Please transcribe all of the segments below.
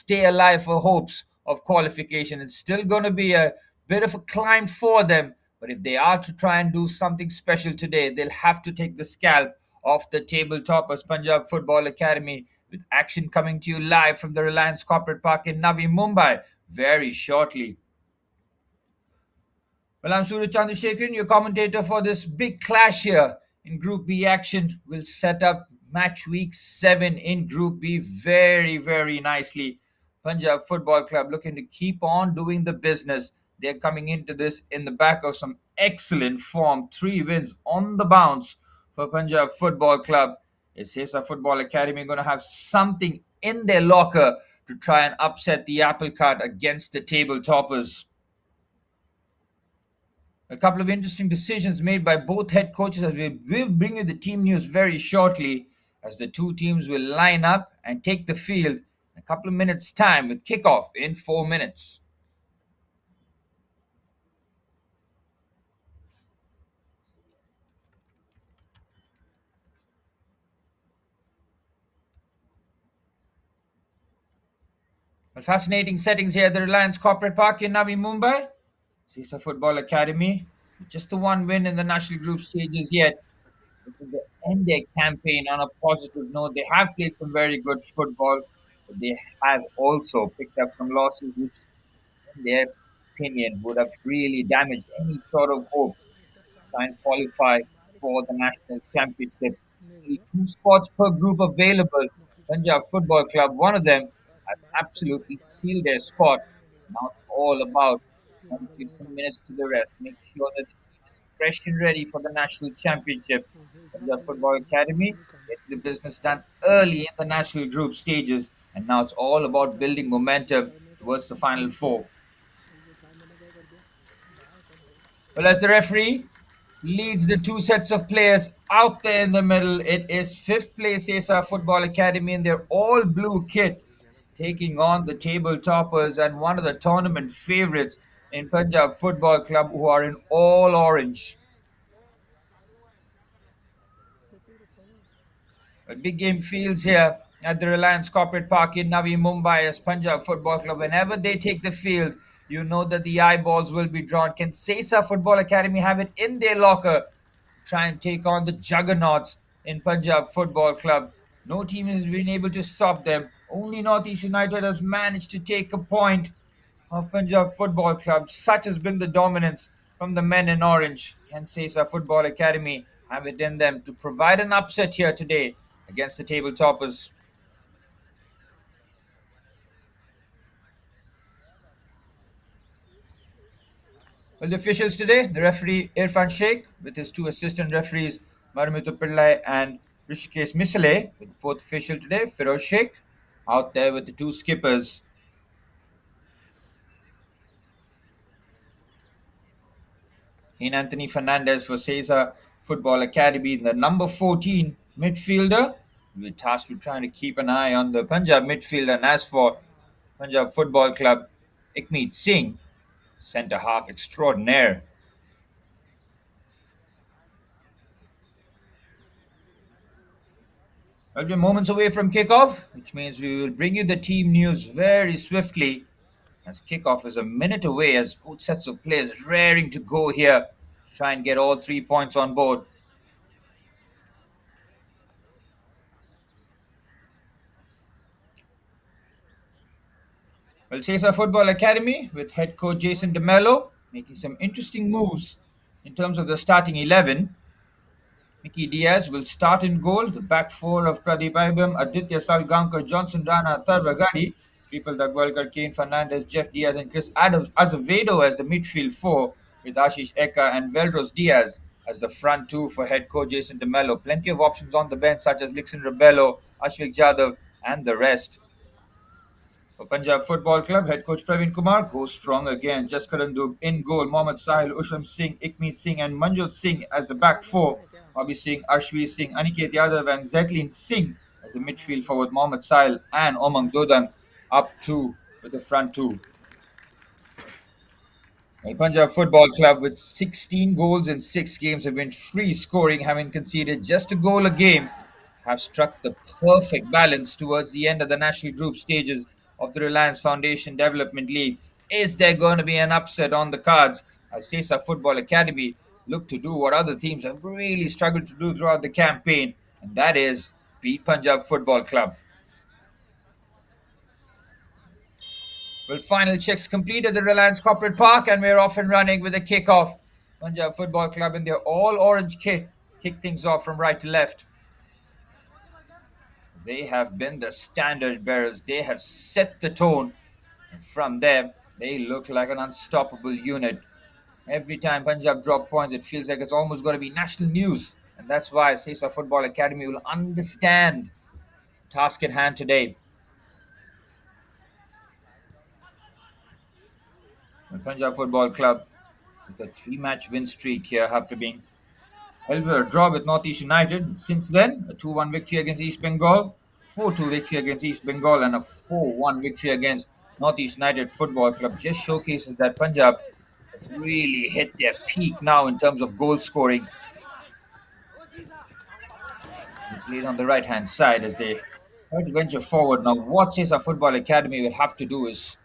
stay alive for hopes of qualification. It's still going to be a bit of a climb for them, but if they are to try and do something special today, they'll have to take the scalp off the table toppers, Punjab Football Academy, with action coming to you live from the Reliance Corporate Park in Navi Mumbai very shortly. Well, I'm Surya Chandrasekharan, your commentator for this big clash here in Group B action. We'll set up match week 7 in Group B very, very nicely. Punjab Football Club looking to keep on doing the business. They're coming into this in the back of some excellent form. 3 wins on the bounce for Punjab Football Club. Is Sesa Football Academy going to have something in their locker to try and upset the apple cart against the table toppers? A couple of interesting decisions made by both head coaches as we will bring you the team news very shortly as the two teams will line up and take the field in a couple of minutes time with kickoff in 4 minutes. Well, fascinating settings here at the Reliance Corporate Park in Navi Mumbai. Sesa Football Academy, just the one win in the national group stages yet. Looking to end their campaign on a positive note. They have played some very good football, but they have also picked up some losses, which, in their opinion, would have really damaged any sort of hopes to try and qualify for the national championship. Only 2 spots per group available. Punjab Football Club, one of them, has absolutely sealed their spot. Now it's all about trying to give some minutes to the rest, make sure that the team is fresh and ready for the national championship. Punjab Football Academy getting the business done early in the national group stages, and now it's all about building momentum towards the final 4. Well, as the referee leads the 2 sets of players out there in the middle, it is 5th place Sesa Football Academy in their all blue kit, taking on the table toppers and one of the tournament favorites in Punjab Football Club, who are in all orange. A big game feels here at the Reliance Corporate Park in Navi Mumbai as Punjab Football Club. Whenever they take the field, you know that the eyeballs will be drawn. Can Sesa Football Academy have it in their locker? Try and take on the juggernauts in Punjab Football Club. No team has been able to stop them. Only Northeast United has managed to take a point of Punjab Football Club. Such has been the dominance from the men in orange. Can Sesa Football Academy have it in them to provide an upset here today against the table toppers? Well, the officials today, the referee Irfan Sheikh with his 2 assistant referees Marmitu Pillai and Rishikesh Misale, with the 4th official today, Feroz Sheikh, out there with the 2 skippers. In Anthony Fernandez for Sesa Football Academy, the number 14 midfielder. We're tasked with trying to keep an eye on the Punjab midfielder. And as for Punjab Football Club, Ikmeet Singh, centre half extraordinaire. Well, we're moments away from kickoff, which means we will bring you the team news very swiftly as kickoff is a minute away as both sets of players raring to go here to try and get all 3 points on board. Well, Sesa Football Academy with head coach Jason DeMello making some interesting moves in terms of the starting 11. Mickey Diaz will start in goal. The back 4 of Pradeep Ibam, Aditya Salgankar, Johnson Rana, Tarvagadi, Triple Dagwalkar, Kane Fernandez, Jeff Diaz, and Chris Azevedo as the midfield 4, with Ashish Eka and Velros Diaz as the front 2 for head coach Jason DeMello. Plenty of options on the bench such as Lixon Rebello, Ashwik Jadhav, and the rest. For Punjab Football Club, head coach Praveen Kumar goes strong again. Jaskaran Dub in goal. Mohammad Sahil, Usham Singh, Ikmeet Singh, and Manjot Singh as the back 4. Bobby Singh, Arshvi Singh, Aniket Yadav, and Zethlin Singh as the midfield forward. Mohammad Sahil and Omang Dodang up 2 with the front 2. Well, Punjab Football Club with 16 goals in 6 games have been free scoring, having conceded just a goal a game, have struck the perfect balance towards the end of the national group stages of the Reliance Foundation Development League. Is there going to be an upset on the cards as Sesa Football Academy look to do what other teams have really struggled to do throughout the campaign, and that is beat Punjab Football Club? Well, final checks complete at the Reliance Corporate Park, and we're off and running with a kickoff. Punjab Football Club in their all orange kit kick things off from right to left. They have been the standard bearers. They have set the tone. And from there, they look like an unstoppable unit. Every time Punjab drop points, it feels like it's almost going to be national news. And that's why Sesa Football Academy will understand the task at hand today. And Punjab Football Club with a three-match win streak here after being held with a draw with Northeast United. Since then, a 2-1 victory against East Bengal, 4-2 victory against East Bengal, and a 4-1 victory against Northeast United Football Club just showcases that Punjab have really hit their peak now in terms of goal scoring. They played on the right-hand side as they try to venture forward. Now, what Chesa Football Academy will have to do is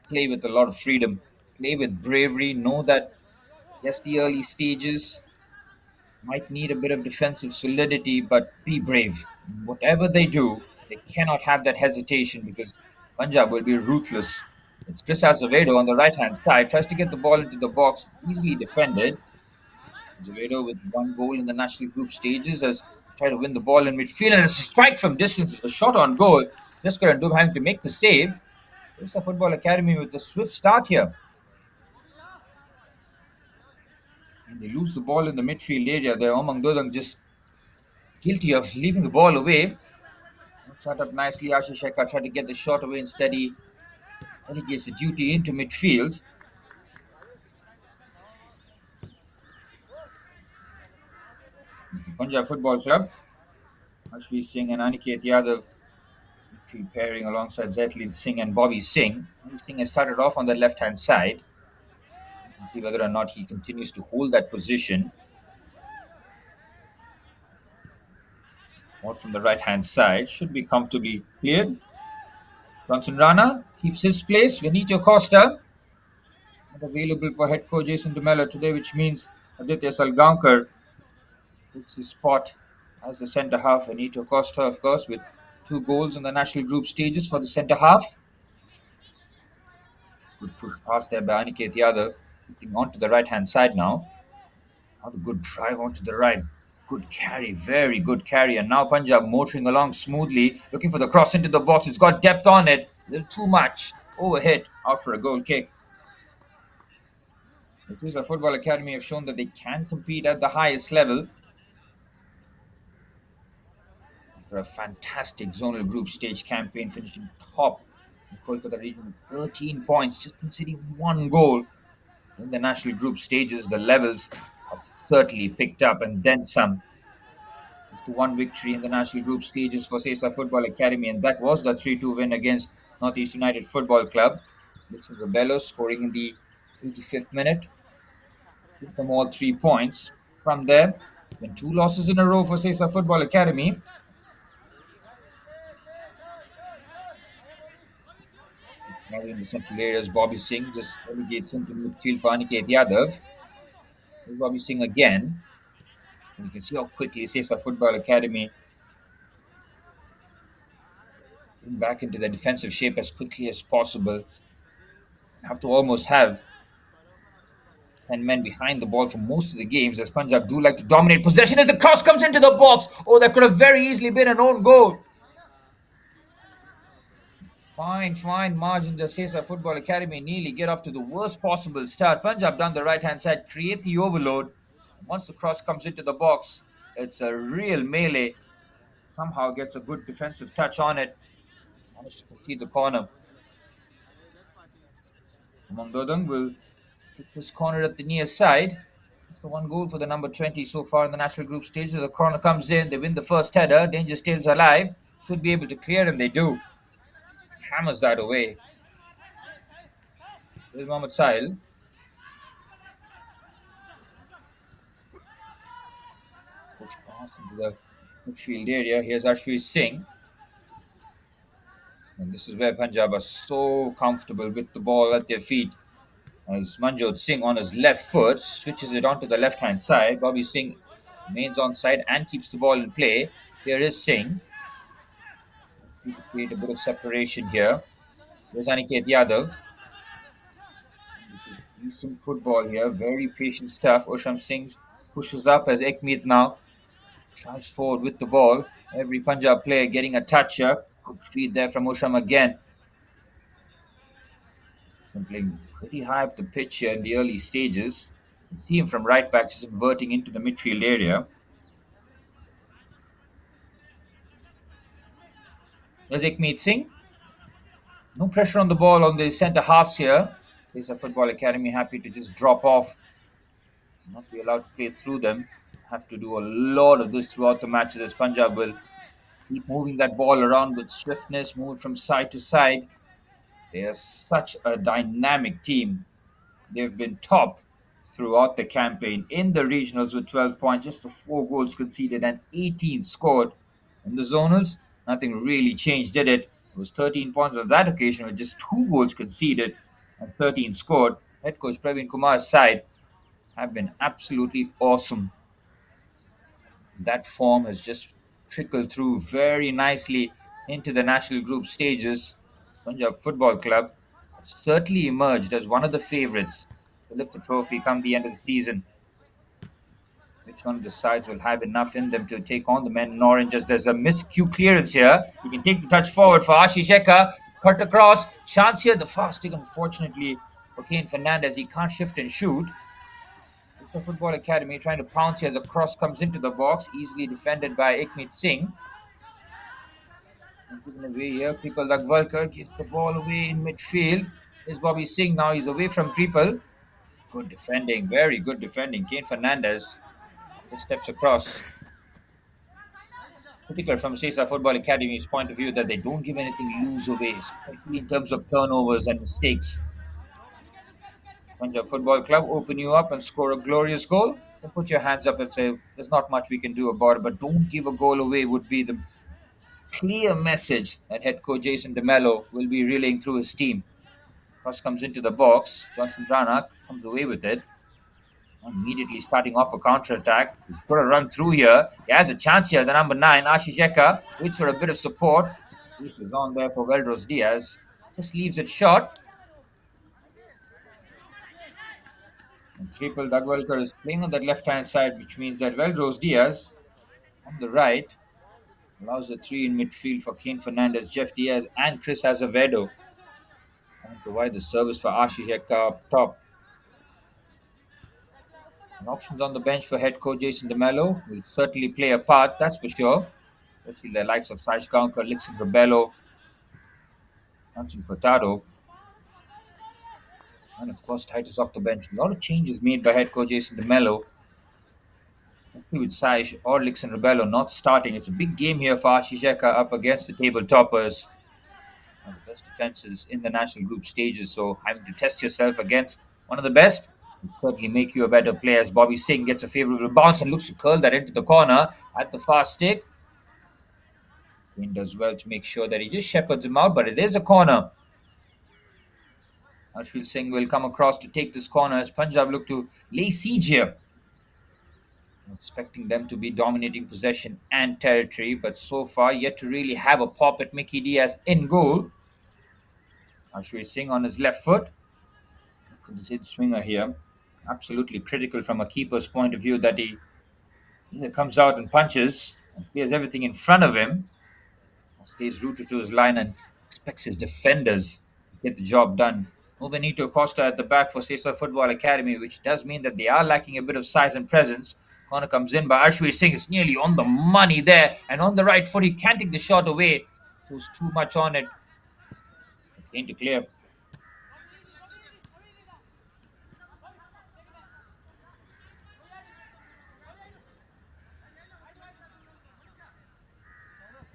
play with a lot of freedom, play with bravery, know that yes, the early stages might need a bit of defensive solidity, but be brave. Whatever they do, they cannot have that hesitation because Punjab will be ruthless. It's Chris Azevedo on the right hand side, tries to get the ball into the box, easily defended. Azevedo with one goal in the national group stages has tried to win the ball in midfield, and a strike from distance is a shot on goal. Just going to do having to make the save. There's a football academy with a swift start here. And they lose the ball in the midfield area there. Omang Dodang just guilty of leaving the ball away. Set up nicely. Ashish Shekhar tried to get the shot away. Instead, he delegates the duty into midfield. Punjab Football Club. Ashvi Singh and Aniket Yadav pairing alongside Zetli Singh and Bobby Singh. Bobby Singh has started off on the left hand side. We'll see whether or not he continues to hold that position. Or from the right hand side. Should be comfortably cleared. Bronson Rana keeps his place. Benito Costa not available for head coach Jason DeMello today, which means Aditya Salgaonkar takes his spot as the centre half. Benito Costa, of course, with 2 goals in the national group stages for the centre half. Good push past there by Aniket Yadav, flipping onto the right hand side now. Another good drive onto the right. Good carry, very good carry. And now Punjab motoring along smoothly, looking for the cross into the box. It's got depth on it. A little too much. Overhit out for a goal kick. The Tuzla Football Academy have shown that they can compete at the highest level. After a fantastic zonal group stage campaign, finishing top in Kolkata region with 13 points, just conceding 1 goal in the national group stages, the levels have certainly picked up and then some. Just the one victory in the national group stages for Sesa Football Academy, and that was the 3-2 win against Northeast United Football Club. Dixon Rebello scoring in the 85th minute. Give them all 3 points. From there, it's been 2 losses in a row for Sesa Football Academy. Now in the central areas, Bobby Singh just relegates into midfield for Aniket Yadav. Here's Bobby Singh again. And you can see how quickly Sesa Football Academy getting back into the defensive shape as quickly as possible. Have to almost have 10 men behind the ball for most of the games, as Punjab do like to dominate possession as the cross comes into the box. Oh, that could have very easily been an own goal. Fine margins as Sesa Football Academy nearly get off to the worst possible start. Punjab down the right hand side, create the overload. Once the cross comes into the box, it's a real melee. Somehow gets a good defensive touch on it. Managed to concede the corner. Mangdodang will kick this corner at the near side. The 1 goal for the number 20 so far in the national group stages. The corner comes in, they win the first header. Danger stays alive. Should be able to clear, and they do. Hammers that away. Here's Mohammad Sahil. Push pass into the midfield area. Here's Ashvi Singh. And this is where Punjab are so comfortable with the ball at their feet. As Manjot Singh on his left foot switches it onto the left hand side. Bobby Singh remains on side and keeps the ball in play. Here is Singh. Free to create a bit of separation here. Here's Aniket Yadav. This is decent football here. Very patient stuff. Osham Singh pushes up as Ekmeet now drives forward with the ball. Every Punjab player getting a touch here. Good feed there from Osham again. Been playing pretty high up the pitch here in the early stages. You can see him from right back just inverting into the midfield area. There's Ekmeet Singh. No pressure on the ball on the centre halves here. Sesa Football Academy happy to just drop off, not be allowed to play through them. Have to do a lot of this throughout the matches as Punjab will keep moving that ball around with swiftness, move from side to side. They are such a dynamic team. They've been top throughout the campaign in the regionals with 12 points, just the 4 goals conceded and 18 scored. In the zonals, nothing really changed, did it? It was 13 points on that occasion with just 2 goals conceded and 13 scored. Head coach Praveen Kumar's side have been absolutely awesome. That form has just trickled through very nicely into the national group stages. Punjab Football Club have certainly emerged as one of the favourites to lift the trophy come the end of the season. Which one of the sides will have enough in them to take on the men in orange as there's a miscue clearance here? He can take the touch forward for Ashish Eka. Cut across. Chance here. The fast stick, unfortunately, for Kane Fernandez. He can't shift and shoot. The Football Academy trying to pounce here as a cross comes into the box, easily defended by Ekmeet Singh. And given away here, Kripal Dagvalkar gives the ball away in midfield. Here's Bobby Singh now, he's away from Kripal. Good defending, very good defending. Kane Fernandez just steps across. Critical from Sesa Football Academy's point of view that they don't give anything loose away, especially in terms of turnovers and mistakes. Punjab Football Club open you up and score a glorious goal, then put your hands up and say, there's not much we can do about it, but don't give a goal away would be the clear message that head coach Jason DeMello will be relaying through his team. Cross comes into the box. Johnson Branagh comes away with it. Immediately starting off a counter attack. He's got to run through here. He has a chance here. The number 9, Ashish Eka, waits for a bit of support. This is on there for Veldros Diaz. Just leaves it short. And Kripal Dagwalkar is playing on that left hand side, which means that Veldros Diaz on the right allows the 3 in midfield for Kane Fernandez, Jeff Diaz, and Chris Azevedo. And provide the service for Ashish Eka up top. And options on the bench for head coach Jason DeMello will certainly play a part, that's for sure. Especially the likes of Saish Gaonkar, Lixon Rebello, Hanson Furtado, and of course Titus off the bench. A lot of changes made by head coach Jason DeMello. Hopefully with Saish or Lixon Rebello not starting. It's a big game here for Ashish Eka up against the table toppers. One of the best defenses in the national group stages, so having to test yourself against one of the best will certainly make you a better player. As Bobby Singh gets a favorable bounce and looks to curl that into the corner at the far stick. Kane does well to make sure that he just shepherds him out, but it is a corner. Arshvil Singh will come across to take this corner as Punjab look to lay siege here. Expecting them to be dominating possession and territory, but so far yet to really have a pop at Mickey Diaz in goal. Arshvil Singh on his left foot. For this in swinger here. Absolutely critical from a keeper's point of view that he either comes out and punches and clears everything in front of him, or stays rooted to his line and expects his defenders to get the job done. No Benito Costa at the back for Sesa Football Academy, which does mean that they are lacking a bit of size and presence. Corner comes in by Arshvir Singh. It's nearly on the money there. And on the right foot, he can't take the shot away. Shows too much on it. Kane to clear.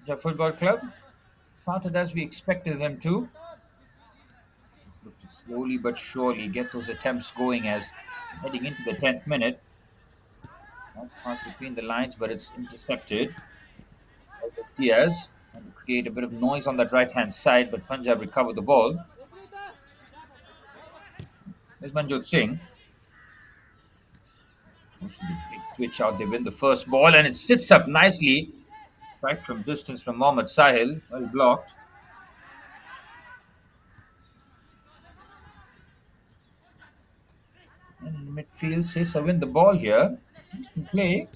The Football Club started as we expected them to. Look to slowly but surely get those attempts going as heading into the 10th minute. Nice pass between the lines, but it's intercepted. Diaz trying to create a bit of noise on that right hand side, but Punjab recover the ball. There's Manjot Singh. Goes for the big switch out. They win the first ball, and it sits up nicely. Right from distance from Mohammad Sahil. Well blocked. And in the midfield, Sesa win the ball here. Decent play.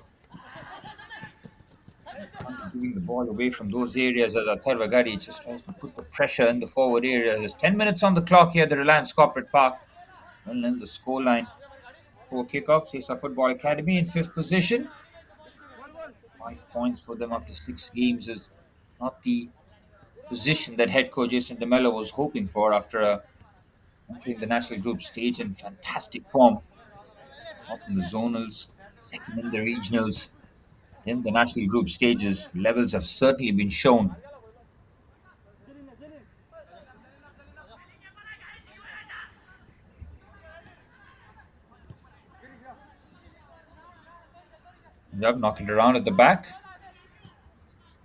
Giving the ball away from those areas as Atharva Gadi just tries to put the pressure in the forward areas. There's 10 minutes on the clock here at the Reliance Corporate Park. Well, in the scoreline for kickoff, Sesa Football Academy in fifth position. 5 points for them after 6 games is not the position that head coach Jason DeMello was hoping for after entering the national group stage in fantastic form. Top in the zonals, second in the regionals. In the national group stages, levels have certainly been shown. Punjab knocking it around at the back.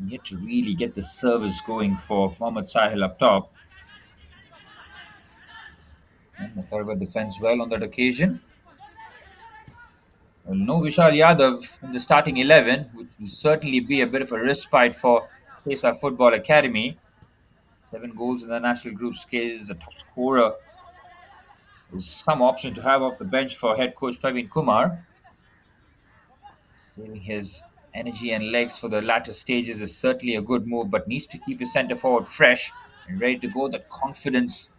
Yet to really get the service going for Mohammad Sahil up top. And Atharva defends well on that occasion. Well, no Vishal Yadav in the starting 11, which will certainly be a bit of a respite for Sesa Football Academy. 7 goals in the national group stage is the top scorer. There's some option to have off the bench for head coach Praveen Kumar. Saving his energy and legs for the latter stages is certainly a good move, but needs to keep his centre forward fresh and ready to go. That confidence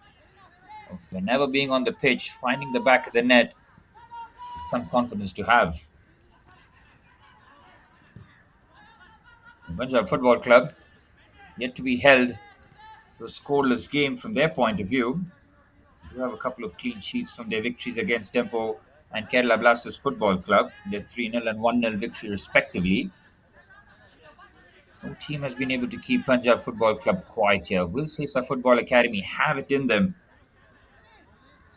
of whenever being on the pitch, finding the back of the net, is some confidence to have. The Punjab Football Club yet to be held to a scoreless game from their point of view. They have a couple of clean sheets from their victories against Tempo and Kerala Blasters Football Club. Their 3-0 and 1-0 victory respectively. No team has been able to keep Punjab Football Club quiet here. Will Sesa Football Academy have it in them?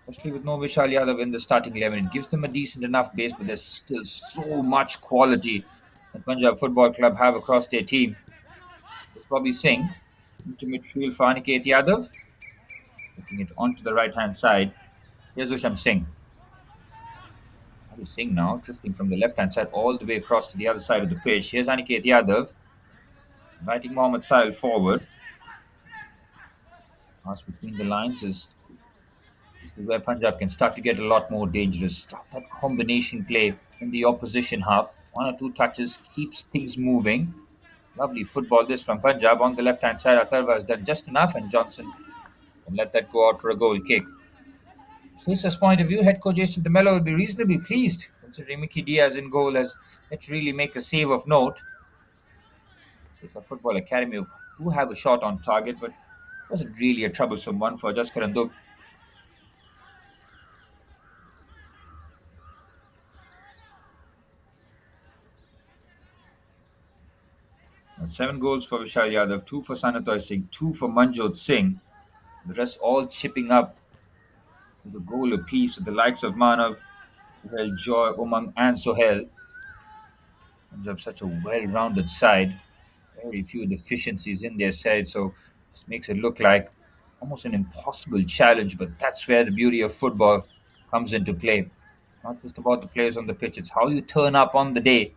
Especially with no Vishal Yadav in the starting 11. It gives them a decent enough base, but there's still so much quality that Punjab Football Club have across their team. It's Bobby Singh into midfield for Aniket Yadav. Putting it onto the right-hand side. Here's Usham Singh. Bobby Singh now drifting from the left-hand side all the way across to the other side of the pitch. Here's Aniket Yadav. Inviting Mohammad Sahil forward. Pass between the lines is where Punjab can start to get a lot more dangerous. That combination play in the opposition half. 1 or 2 touches keeps things moving. Lovely football this from Punjab. On the left-hand side, Atharva has done just enough, and Johnson can let that go out for a goal kick. Cesa's point of view, head coach Jason DeMello will be reasonably pleased, considering Mickey Diaz in goal has yet to really make a save of note. Sesa Football Academy do have a shot on target, but it wasn't really a troublesome one for Jaskar Andub. And 7 goals for Vishal Yadav, 2 for Sanatoy Singh, 2 for Manjot Singh. The rest all chipping up to the goal apiece with the likes of Manav, Sohail Joy, Umang, and Sohail. Punjab such a well-rounded side. Very few deficiencies in their side, so this makes it look like almost an impossible challenge. But that's where the beauty of football comes into play. Not just about the players on the pitch; it's how you turn up on the day.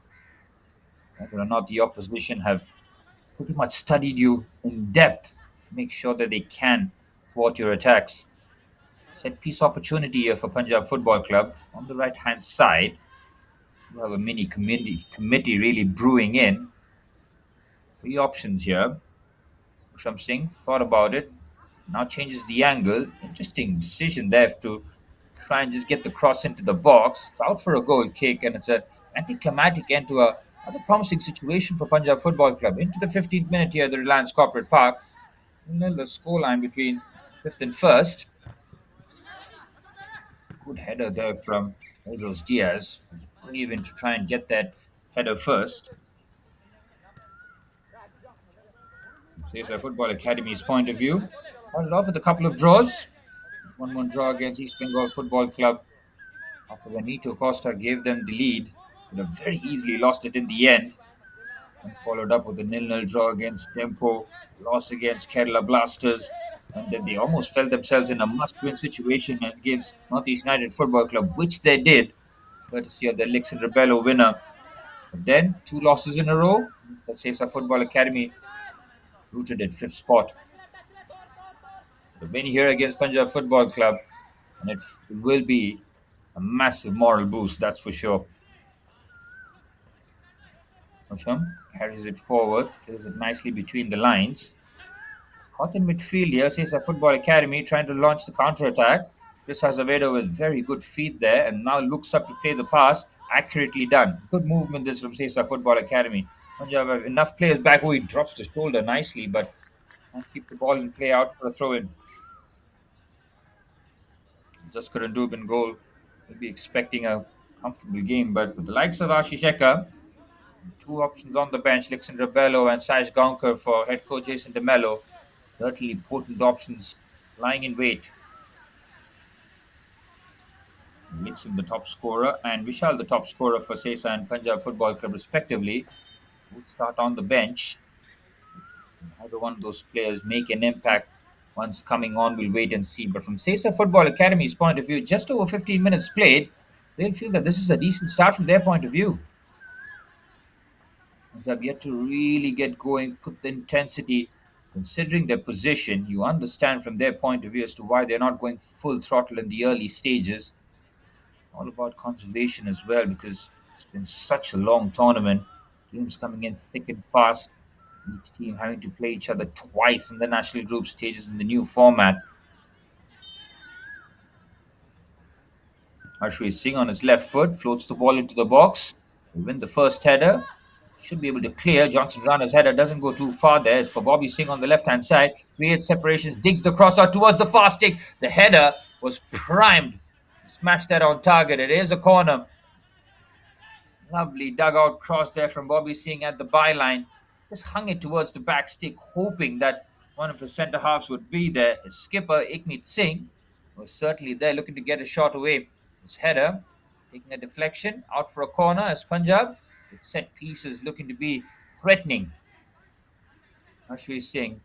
Whether or not the opposition have pretty much studied you in depth, make sure that they can thwart your attacks. Set piece opportunity here for Punjab Football Club on the right hand side. You have a mini committee really brewing in. 3 options here. Usham Singh thought about it, now changes the angle. Interesting decision there to try and just get the cross into the box. It's out for a goal kick, and it's an anticlimactic end to a rather promising situation for Punjab Football Club. Into the 15th minute here at the Reliance Corporate Park. The scoreline between 5th and 1st. Good header there from Pedro's Diaz. Was brave in to try and get that header first. Sesa Football Academy's point of view. Started off with a couple of draws. 1-1 draw against East Bengal Football Club. After Benito Costa gave them the lead, could have very easily lost it in the end. and followed up with a nil-nil draw against Tempo, loss against Kerala Blasters, and then they almost felt themselves in a must-win situation against Northeast United Football Club, which they did, courtesy of the Lixin Rebello winner. But then, two losses in a row, the Sesa Football Academy rooted at fifth spot. The win here against Punjab Football Club, and it will be a massive moral boost, that's for sure. Asham carries it forward, plays it nicely between the lines. Caught in midfield here, sees a football academy trying to launch the counter attack. Chris Azevedo with very good feet there and now looks up to play the pass. Accurately done. Good movement this from Sesa Football Academy. Punjab have enough players back. Oh, he drops the shoulder nicely, but can't keep the ball in play out for a throw in. Just couldn't do it in goal. We'll be expecting a comfortable game, but with the likes of Ashisheka, two options on the bench, Lixin Rebello and Saj Gaonkar for head coach Jason DeMello. Certainly potent options lying in wait. Lixin the top scorer and Vishal the top scorer for Sesa and Punjab Football Club respectively would start on the bench. Either one of those players make an impact once coming on, we'll wait and see. But from Sesa Football Academy's point of view, just over 15 minutes played, they'll feel that this is a decent start from their point of view. They have yet to really get going, put the intensity. Considering their position, you understand from their point of view as to why they're not going full throttle in the early stages. All about conservation as well, because it's been such a long tournament. Games coming in thick and fast. Each team having to play each other twice in the national group stages in the new format. Harshveer Singh on his left foot floats the ball into the box. We win the first header. Should be able to clear. Johnson Rana's header doesn't go too far there. It's for Bobby Singh on the left hand side. Creates separations, digs the cross out towards the fast stick. The header was primed. Smashed that on target. It is a corner. Lovely dugout cross there from Bobby Singh at the byline. Just hung it towards the back stick, hoping that one of the centre halves would be there. His skipper, Ikmeet Singh, was certainly there looking to get a shot away. His header, taking a deflection, out for a corner as Punjab, with set pieces looking to be threatening. Harshveer Singh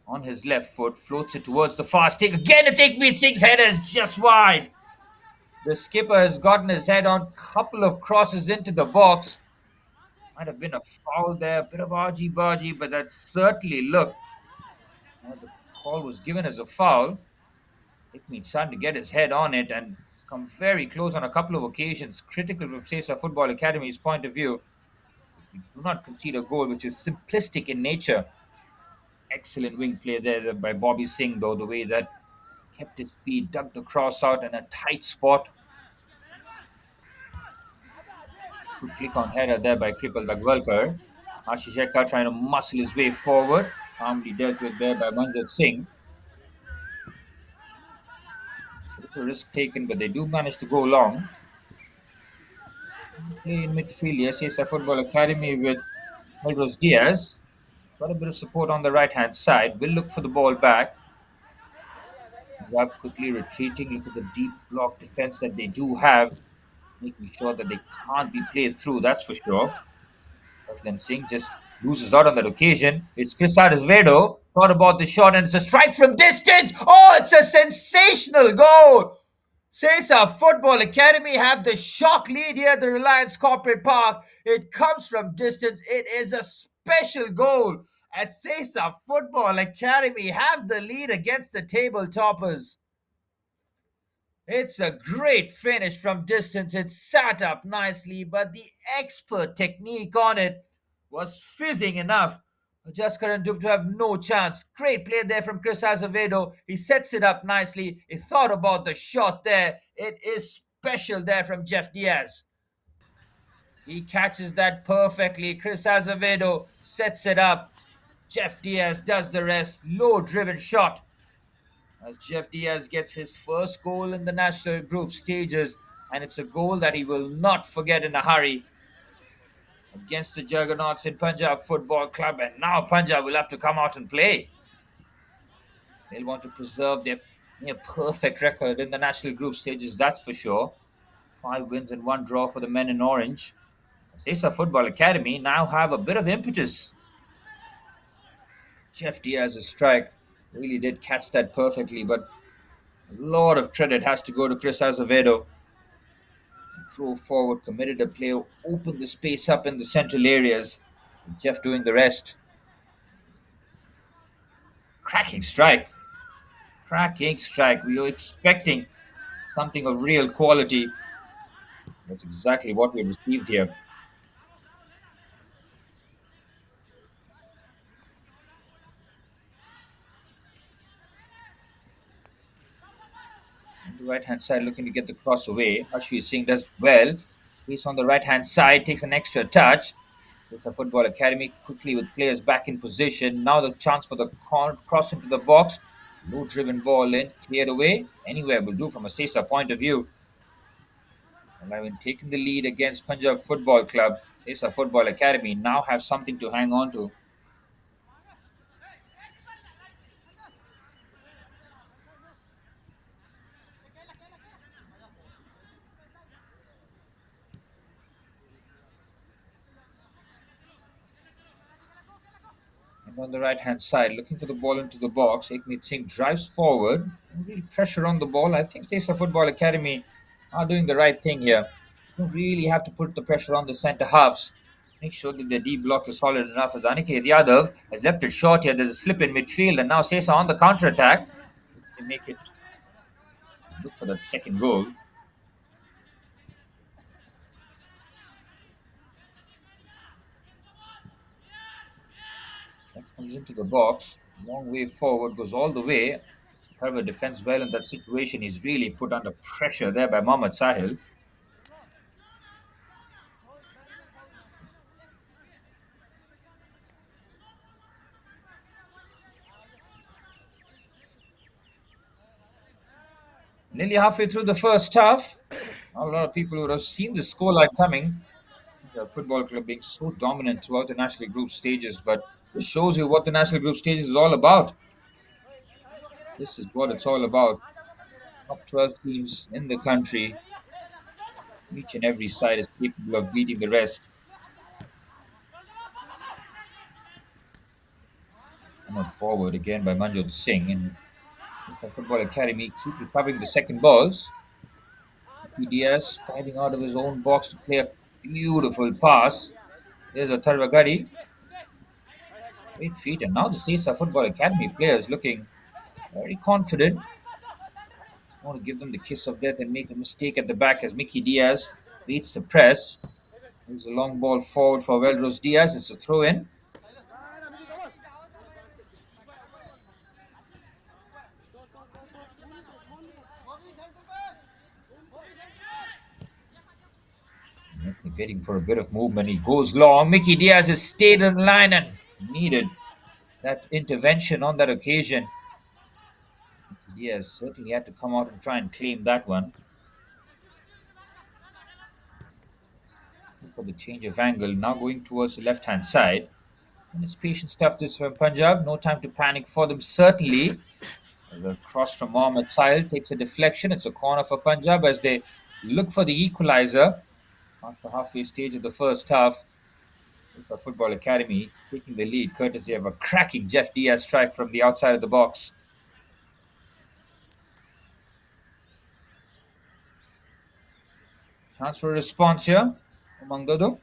on his left foot floats it towards the fast stick. Again, it's Ikmeet Singh's header is just wide. The skipper has gotten his head on a couple of crosses into the box. Might have been a foul there, a bit of argy-bargy, but that certainly looked. The call was given as a foul. Ikmeet starting to get his head on it and come very close on a couple of occasions. Critical from Sesa Football Academy's point of view. We do not concede a goal, which is simplistic in nature. Excellent wing play there by Bobby Singh, though, the way that kept his feet, dug the cross out in a tight spot. Good flick on header there by Kripal Dagwalkar. Ashish Ekka trying to muscle his way forward. Calmly dealt with there by Manjat Singh. It's a risk taken, but they do manage to go long. Play in midfield, yes, a Football Academy with Melrose Diaz. Got a bit of support on the right hand side. Will look for the ball back. Punjab quickly retreating. Look at the deep block defense that they do have, making sure that they can't be played through, that's for sure. Satlan Singh just loses out on that occasion. It's Chris Azevedo. Thought about the shot, and it's a strike from distance. Oh, it's a sensational goal. Sesa Football Academy have the shock lead here at the Reliance Corporate Park. It comes from distance. It is a special goal as Sesa Football Academy have the lead against the table toppers. It's a great finish from distance. It sat up nicely, but the expert technique on it was fizzing enough. Just couldn't do to have no chance. Great play there from Chris Azevedo. He sets it up nicely. He thought about the shot there. It is special there from Jeff Diaz. He catches that perfectly. Chris Azevedo sets it up. Jeff Diaz does the rest. Low driven shot. As Jeff Diaz gets his first goal in the national group stages, and it's a goal that he will not forget in a hurry against the juggernauts in Punjab Football Club. And now Punjab will have to come out and play. They'll want to preserve their near perfect record in the national group stages, that's for sure. 5 wins and 1 draw for the men in orange. Sesa Football Academy now have a bit of impetus. Jeff Diaz's strike really did catch that perfectly, but a lot of credit has to go to Chris Azevedo. Drove forward, committed a play, opened the space up in the central areas. Jeff doing the rest. Cracking strike. Cracking strike. We were expecting something of real quality. That's exactly what we received here. On the right hand side, looking to get the cross away. Ashwi Singh does well. Space on the right hand side, takes an extra touch. It's a football academy quickly with players back in position. Now the chance for the cross into the box. Low driven ball in, cleared away. Anywhere will do from a Sesa point of view. And I mean, taking the lead against Punjab Football Club, Sesa Football Academy now have something to hang on to. And on the right hand side, looking for the ball into the box, Ekmeet Singh drives forward. No real pressure on the ball. I think Sesa Football Academy are doing the right thing here. Don't really have to put the pressure on the centre halves. Make sure that the D block is solid enough. As Aniket Yadav has left it short here, there's a slip in midfield, and now Sesa on the counter attack. They make it look for that second goal. That comes into the box. Long way forward, goes all the way. However, defends well in that situation. He's really put under pressure there by Mohammad Sahil. Nearly halfway through the first half, a lot of people would have seen the scoreline coming. The football club being so dominant throughout the national group stages, but this shows you what the national group stages is all about. This is what it's all about. Top 12 teams in the country. Each and every side is capable of beating the rest. Coming forward again by Manjot Singh, and the Football Academy keep recovering the second balls. PDS fighting out of his own box to play a beautiful pass. There's a Tarvagari. Great feet. And now the Sesa Football Academy players looking very confident. I want to give them the kiss of death and make a mistake at the back as Mickey Diaz beats the press. There's a long ball forward for Veldros Diaz. It's a throw in. Waiting for a bit of movement. He goes long. Mickey Diaz has stayed in line and needed that intervention on that occasion. Mickey Diaz certainly had to come out and try and claim that one. For the change of angle, now going towards the left hand side. And it's patient stuff this from Punjab. No time to panic for them, certainly. The cross from Mohammad Sahil takes a deflection. It's a corner for Punjab as they look for the equalizer after halfway stage of the first half. The Football Academy taking the lead courtesy of a cracking Jeff Diaz strike from the outside of the box. Chance for a response here. Umang Dodo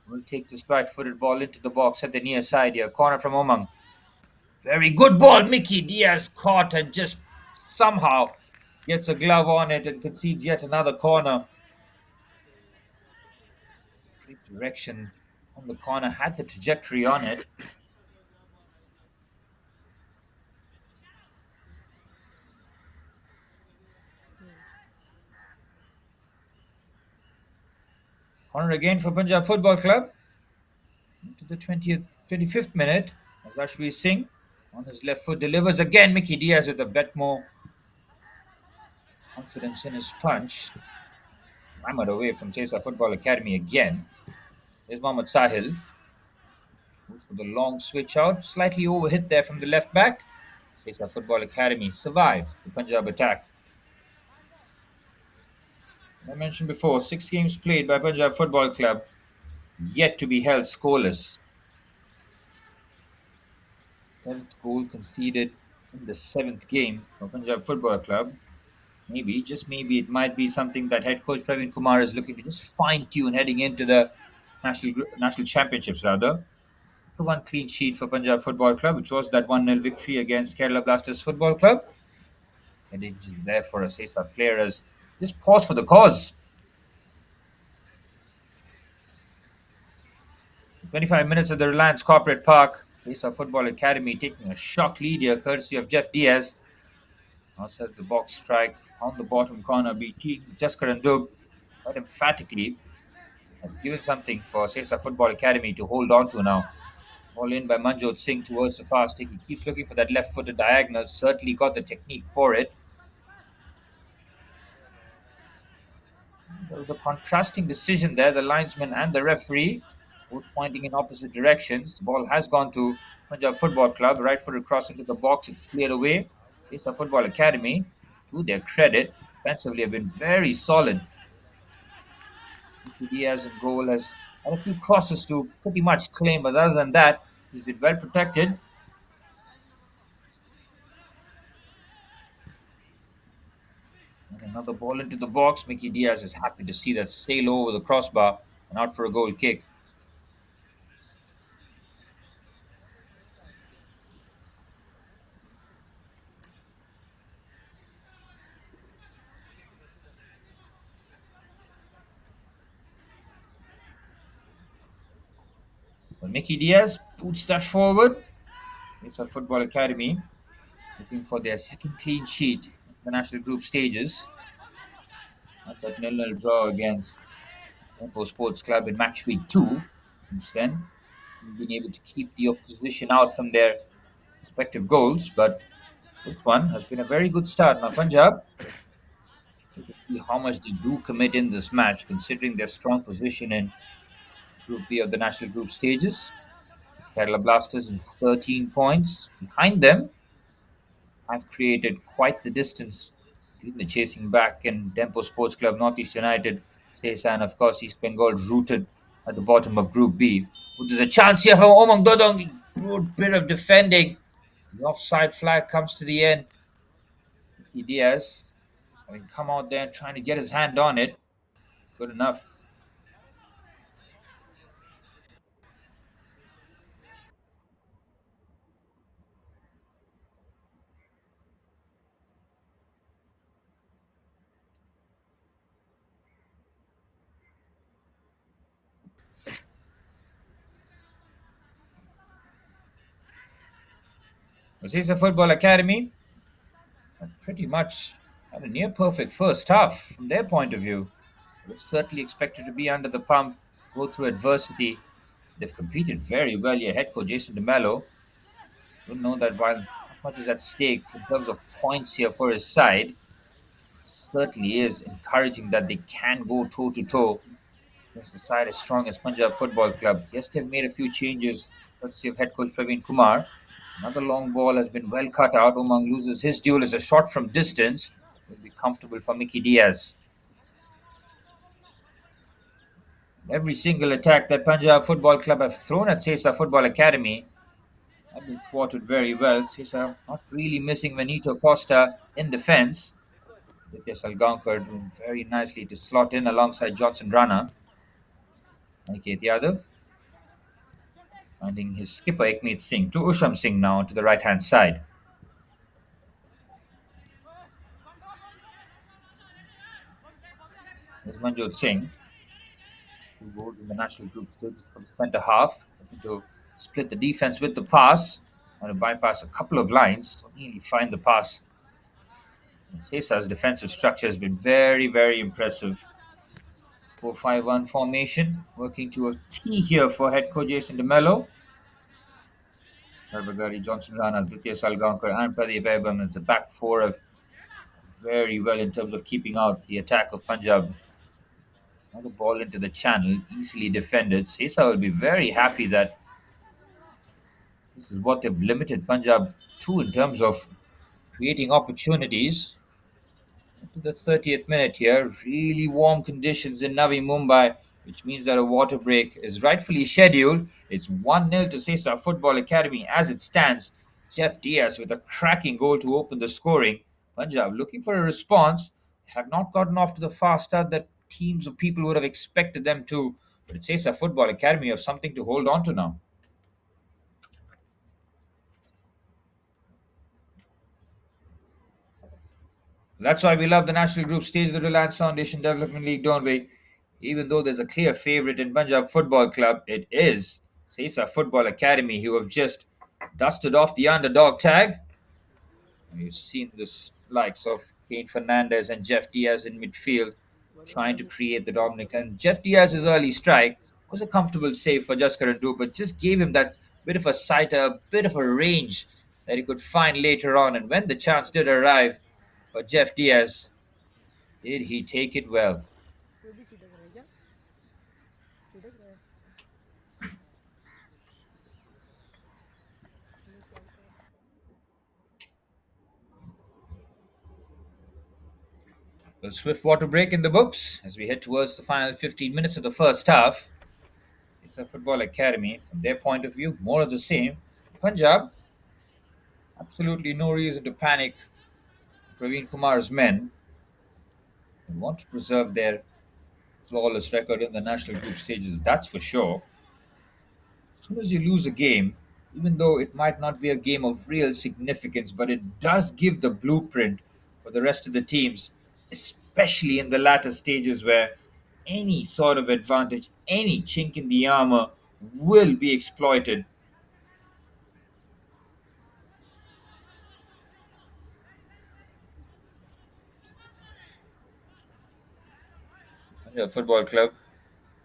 will take this right-footed ball into the box at the near side here. Corner from Umang. Very good ball. Mickey Diaz caught and just somehow gets a glove on it and concedes yet another corner. Great direction on the corner. Had the trajectory on it. Corner again for Punjab Football Club. Into the 25th minute. Rashveer Singh on his left foot delivers again. Mickey Diaz with a bit more confidence in his punch. Hammered away from Sesa Football Academy again. There's Mohammad Sahil. Goes for the long switch out. Slightly overhit there from the left back. Sesa Football Academy survives the Punjab attack. I mentioned before, 6 games played by Punjab Football Club. yet to be held scoreless. Seventh goal conceded in the seventh game for Punjab Football Club. Maybe, just maybe, it might be something that head coach Praveen Kumar is looking to just fine tune heading into the national championships. Rather, the one clean sheet for Punjab Football Club, which was that 1-0 victory against Kerala Blasters Football Club. And it's there for a Sesa player as just pause for the cause. 25 minutes at the Reliance Corporate Park. Sesa Football Academy taking a shock lead here, courtesy of Jeff Diaz. Outside the box strike, on the bottom corner, BT Jaskaran Dub quite emphatically has given something for Sesa Football Academy to hold on to now. Ball in by Manjot Singh towards the fast stick. He keeps looking for that left footed diagonal. Certainly got the technique for it. There was a contrasting decision there. The linesman and the referee both pointing in opposite directions. The ball has gone to Punjab Football Club. Right footed cross into the box. It's cleared away. Sesa Football Academy, to their credit, defensively have been very solid. Diaz in goal has had a few crosses to pretty much claim, but other than that, he's been well protected. And another ball into the box. Mickey Diaz is happy to see that sail over the crossbar and out for a goal kick. But Mickey Diaz boots that forward. It's a football academy looking for their second clean sheet in the national group stages. Not that nil-nil draw against Tempo Sports Club in match week 2. Instead, being able to keep the opposition out from their respective goals, but this one has been a very good start. Now, Punjab, see how much they do commit in this match, considering their strong position in Group B of the national group stages. Kerala Blasters in 13 points. Behind them, have created quite the distance between the chasing back and Dempo Sports Club, Northeast United, Sesa, and of course East Bengal rooted at the bottom of Group B. Well, there's a chance here for Omang Dodong. Good bit of defending. The offside flag comes to the end. Ricky Diaz having come out there and trying to get his hand on it. Good enough. Well, Sesa Football Academy pretty much had a near perfect first half from their point of view. They were certainly expected to be under the pump, go through adversity. They've competed very well. Your head coach Jason DeMello will know that while not much is at stake in terms of points here for his side, it certainly is encouraging that they can go toe to toe against the side as strong as Punjab Football Club. Yes, they've made a few changes, courtesy of head coach Praveen Kumar. Another long ball has been well cut out. Umang loses his duel as a shot from distance. Will be comfortable for Mickey Diaz. Every single attack that Punjab Football Club have thrown at Sesa Football Academy have been thwarted very well. Sesa not really missing Benito Costa in defense. Vidya Salgaonkar doing very nicely to slot in alongside Johnson Rana. Aniket Yadav finding his skipper Ekmeet Singh to Usham Singh now to the right hand side. There's Manjot Singh, who goes in the national group stages from the centre half, looking to split the defense with the pass and to bypass a couple of lines, so nearly find the pass. Sesa's defensive structure has been very, very impressive. 4-5-1 formation, working to a T here for head coach Jason DeMello. Sarbagari, Johnson Rana, Ditya Salgaonkar, and Pradeep Ebam. It's a back four of very well in terms of keeping out the attack of Punjab. Another ball into the channel, easily defended. Sesa will be very happy that this is what they've limited Punjab to in terms of creating opportunities. To the 30th minute here, really warm conditions in Navi Mumbai. which means that a water break is rightfully scheduled. It's 1-0 to Sesa Football Academy as it stands. Jeff Diaz with a cracking goal to open the scoring. Punjab looking for a response. Have not gotten off to the fast start that teams or people would have expected them to. But it's Sesa Football Academy have something to hold on to now. That's why we love the national group stage of the Reliance Foundation Development League, don't we? Even though there's a clear favourite in Punjab Football Club, it is Sesa Football Academy who have just dusted off the underdog tag. You've seen this likes of Kane Fernandez and Jeff Diaz in midfield trying to create the dominant. And Jeff Diaz's early strike was a comfortable save for Jaskar Andu, but just gave him that bit of a sight, a bit of a range that he could find later on. And when the chance did arrive for Jeff Diaz, did he take it well? A swift water break in the books as we head towards the final 15 minutes of the first half. It's a football academy. From their point of view, more of the same. Punjab, absolutely no reason to panic. Praveen Kumar's men want to preserve their flawless record in the national group stages, that's for sure. As soon as you lose a game, even though it might not be a game of real significance, but it does give the blueprint for the rest of the teams, especially in the latter stages where any sort of advantage, any chink in the armor will be exploited. Punjab Football Club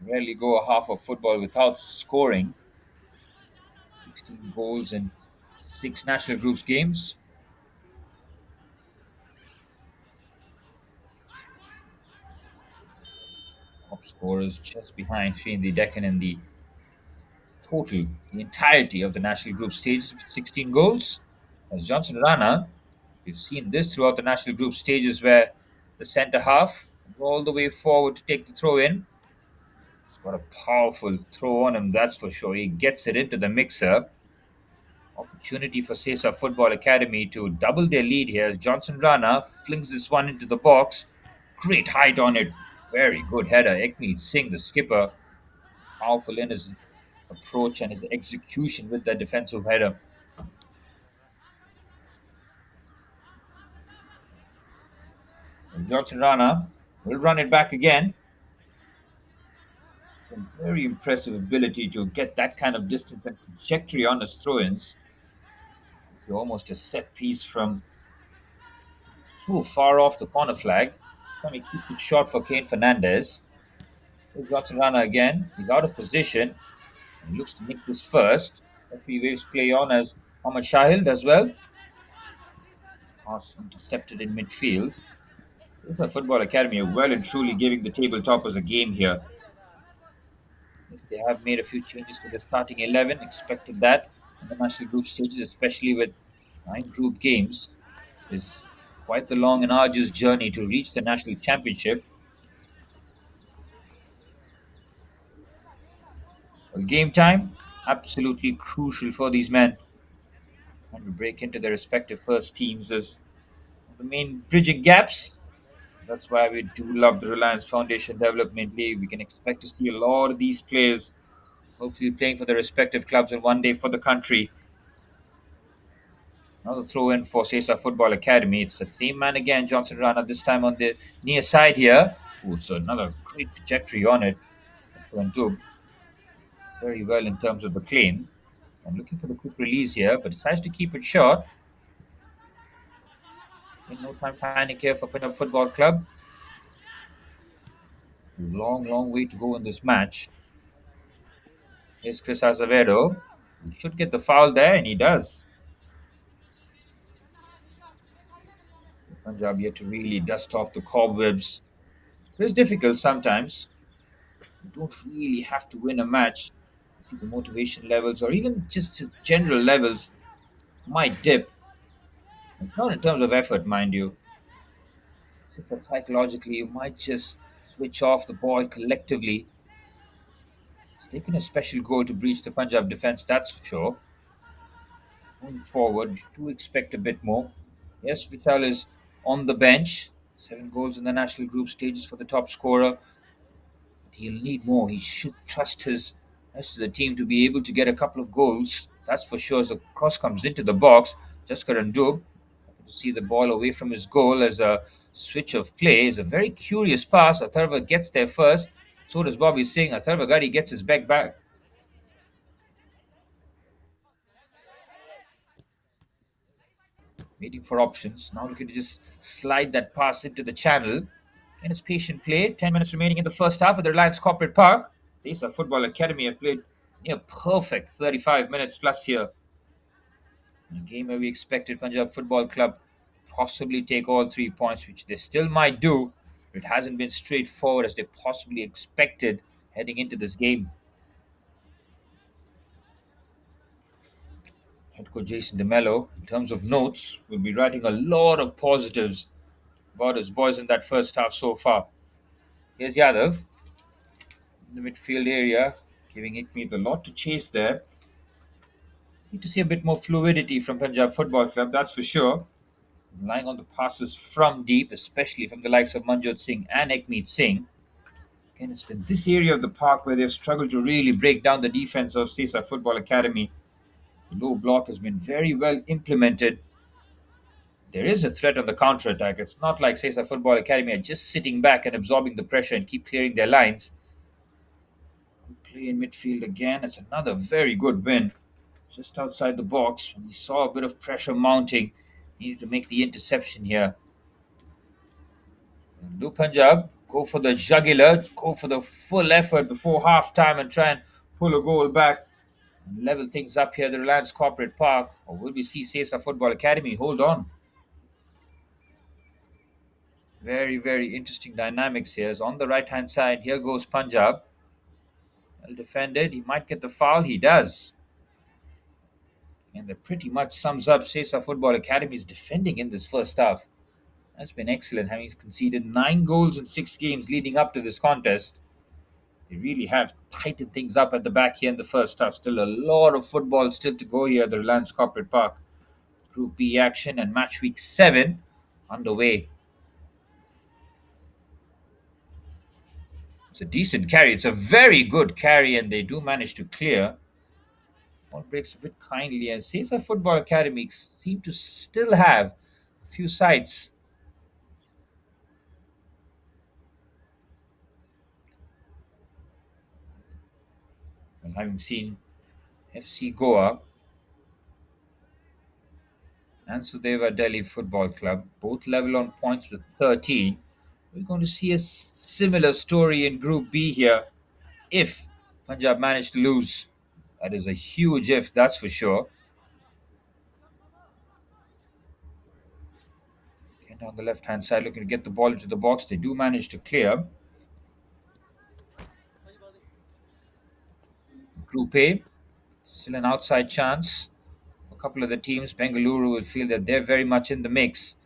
rarely go a half of football without scoring. 16 goals in 6 national groups games. Top scorers just behind Shane the Deccan in the entirety of the national group stage with 16 goals. As Johnson Rana, we've seen this throughout the national group stages where the centre half all the way forward to take the throw in. He's got a powerful throw on him, that's for sure. He gets it into the mixer. Opportunity for Sesa Football Academy to double their lead here as Johnson Rana flings this one into the box. Great height on it. Very good header. Ekmeet Singh, the skipper, powerful in his approach and his execution with that defensive header. And Johnson Rana will run it back again. Some very impressive ability to get that kind of distance and trajectory on his throw-ins. Almost a set piece from so far off the corner flag. Trying to keep it short for Kane Fernandez. Here's Johnson Rana again. He's out of position. He looks to nick this first. Referee waves play on as Mohammad Shahil does well. Pass intercepted in midfield. This is a football academy well and truly giving the tabletoppers a game here. Yes, they have made a few changes to the starting 11. Expected that in the national group stages, especially with 9 group games. It's quite the long and arduous journey to reach the national championship. Well, game time, absolutely crucial for these men. Trying to break into their respective first teams as the main bridging gaps. That's why we do love the Reliance Foundation Development League. We can expect to see a lot of these players hopefully playing for their respective clubs and one day for the country. Another throw in for Sesa Football Academy. It's the same man again, Johnson Rana, this time on the near side here. Ooh, so another great trajectory on it. Went to very well in terms of the claim. I'm looking for the quick release here, but decides to keep it short. No time panic here for Punjab Football Club. Long, long way to go in this match. Here's Chris Azevedo. He should get the foul there, and he does. Punjab yet to really dust off the cobwebs. It's difficult sometimes. You don't really have to win a match. See the motivation levels, or even just the general levels, might dip. It's not in terms of effort, mind you. So that psychologically, you might just switch off the ball collectively Taken a special goal to breach the Punjab defence, that's for sure. Moving forward, do expect a bit more. Yes, Vital is on the bench. 7 goals in the national group stages for the top scorer. But he'll need more. He should trust his rest of the team to be able to get a couple of goals. That's for sure. As the cross comes into the box, Jaskar and Dub to see the ball away from his goal as a switch of play is a very curious pass. Atharva gets there first. So does Bobby Singh. Atharva Gadi gets his back, waiting for options. Now looking to just slide that pass into the channel. And it's patient play. 10 minutes remaining in the first half at the Reliance Corporate Park. Sesa Football Academy have played near perfect 35 minutes plus here. In a game where we expected Punjab Football Club possibly take all 3 points, which they still might do. It hasn't been straightforward as they possibly expected heading into this game. Head coach Jason DeMello, in terms of notes, will be writing a lot of positives about his boys in that first half so far. Here's Yadav in the midfield area, giving Ikmeet a lot to chase there. Need to see a bit more fluidity from Punjab Football Club, that's for sure. Relying on the passes from deep, especially from the likes of Manjot Singh and Ekmeet Singh. Again, it's been this area of the park where they've struggled to really break down the defense of Sesa Football Academy. The low block has been very well implemented. There is a threat on the counter attack. It's not like Sesa Football Academy are just sitting back and absorbing the pressure and keep clearing their lines. Play in midfield again. It's another very good win. Just outside the box, when we saw a bit of pressure mounting, needed to make the interception here. Do Punjab go for the jugular, go for the full effort before half time and try and pull a goal back and level things up here at the Reliance Corporate Park? Or will we see Sesa Football Academy hold on? Very, very interesting dynamics here. As on the right hand side, here goes Punjab. Well defended. He might get the foul. He does. And that pretty much sums up Sesa Football Academy's defending in this first half. That's been excellent, having conceded 9 goals in 6 games leading up to this contest. They really have tightened things up at the back here in the first half. Still a lot of football still to go here at the Reliance Corporate Park. Group B action and match week 7 underway. It's a decent carry. It's a very good carry, and they do manage to clear. Ball breaks a bit kindly, and Sesa Football Academy seem to still have a few sides. And having seen FC Goa and Sudeva Delhi Football Club, both level on points with 13. We're going to see a similar story in Group B here if Punjab manage to lose. That is a huge if, that's for sure. And on the left hand side, looking to get the ball into the box. They do manage to clear. Group A, still an outside chance. A couple of the teams, Bengaluru will feel that they're very much in the mix.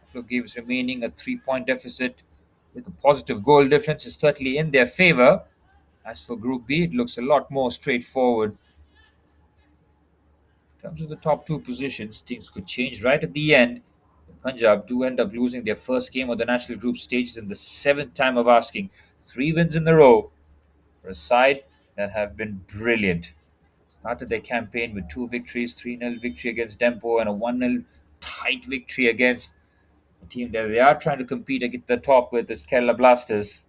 A couple of games remaining, a 3 point deficit with a positive goal difference is certainly in their favor. As for Group B, it looks a lot more straightforward. In terms of the top two positions, things could change right at the end. Punjab do end up losing their first game of the national group stages in the seventh time of asking. 3 wins in a row for a side that have been brilliant. Started their campaign with 2 victories, 3-0 victory against Dempo and a 1-0 tight victory against a team that they are trying to compete at the top with, the Kerala Blasters.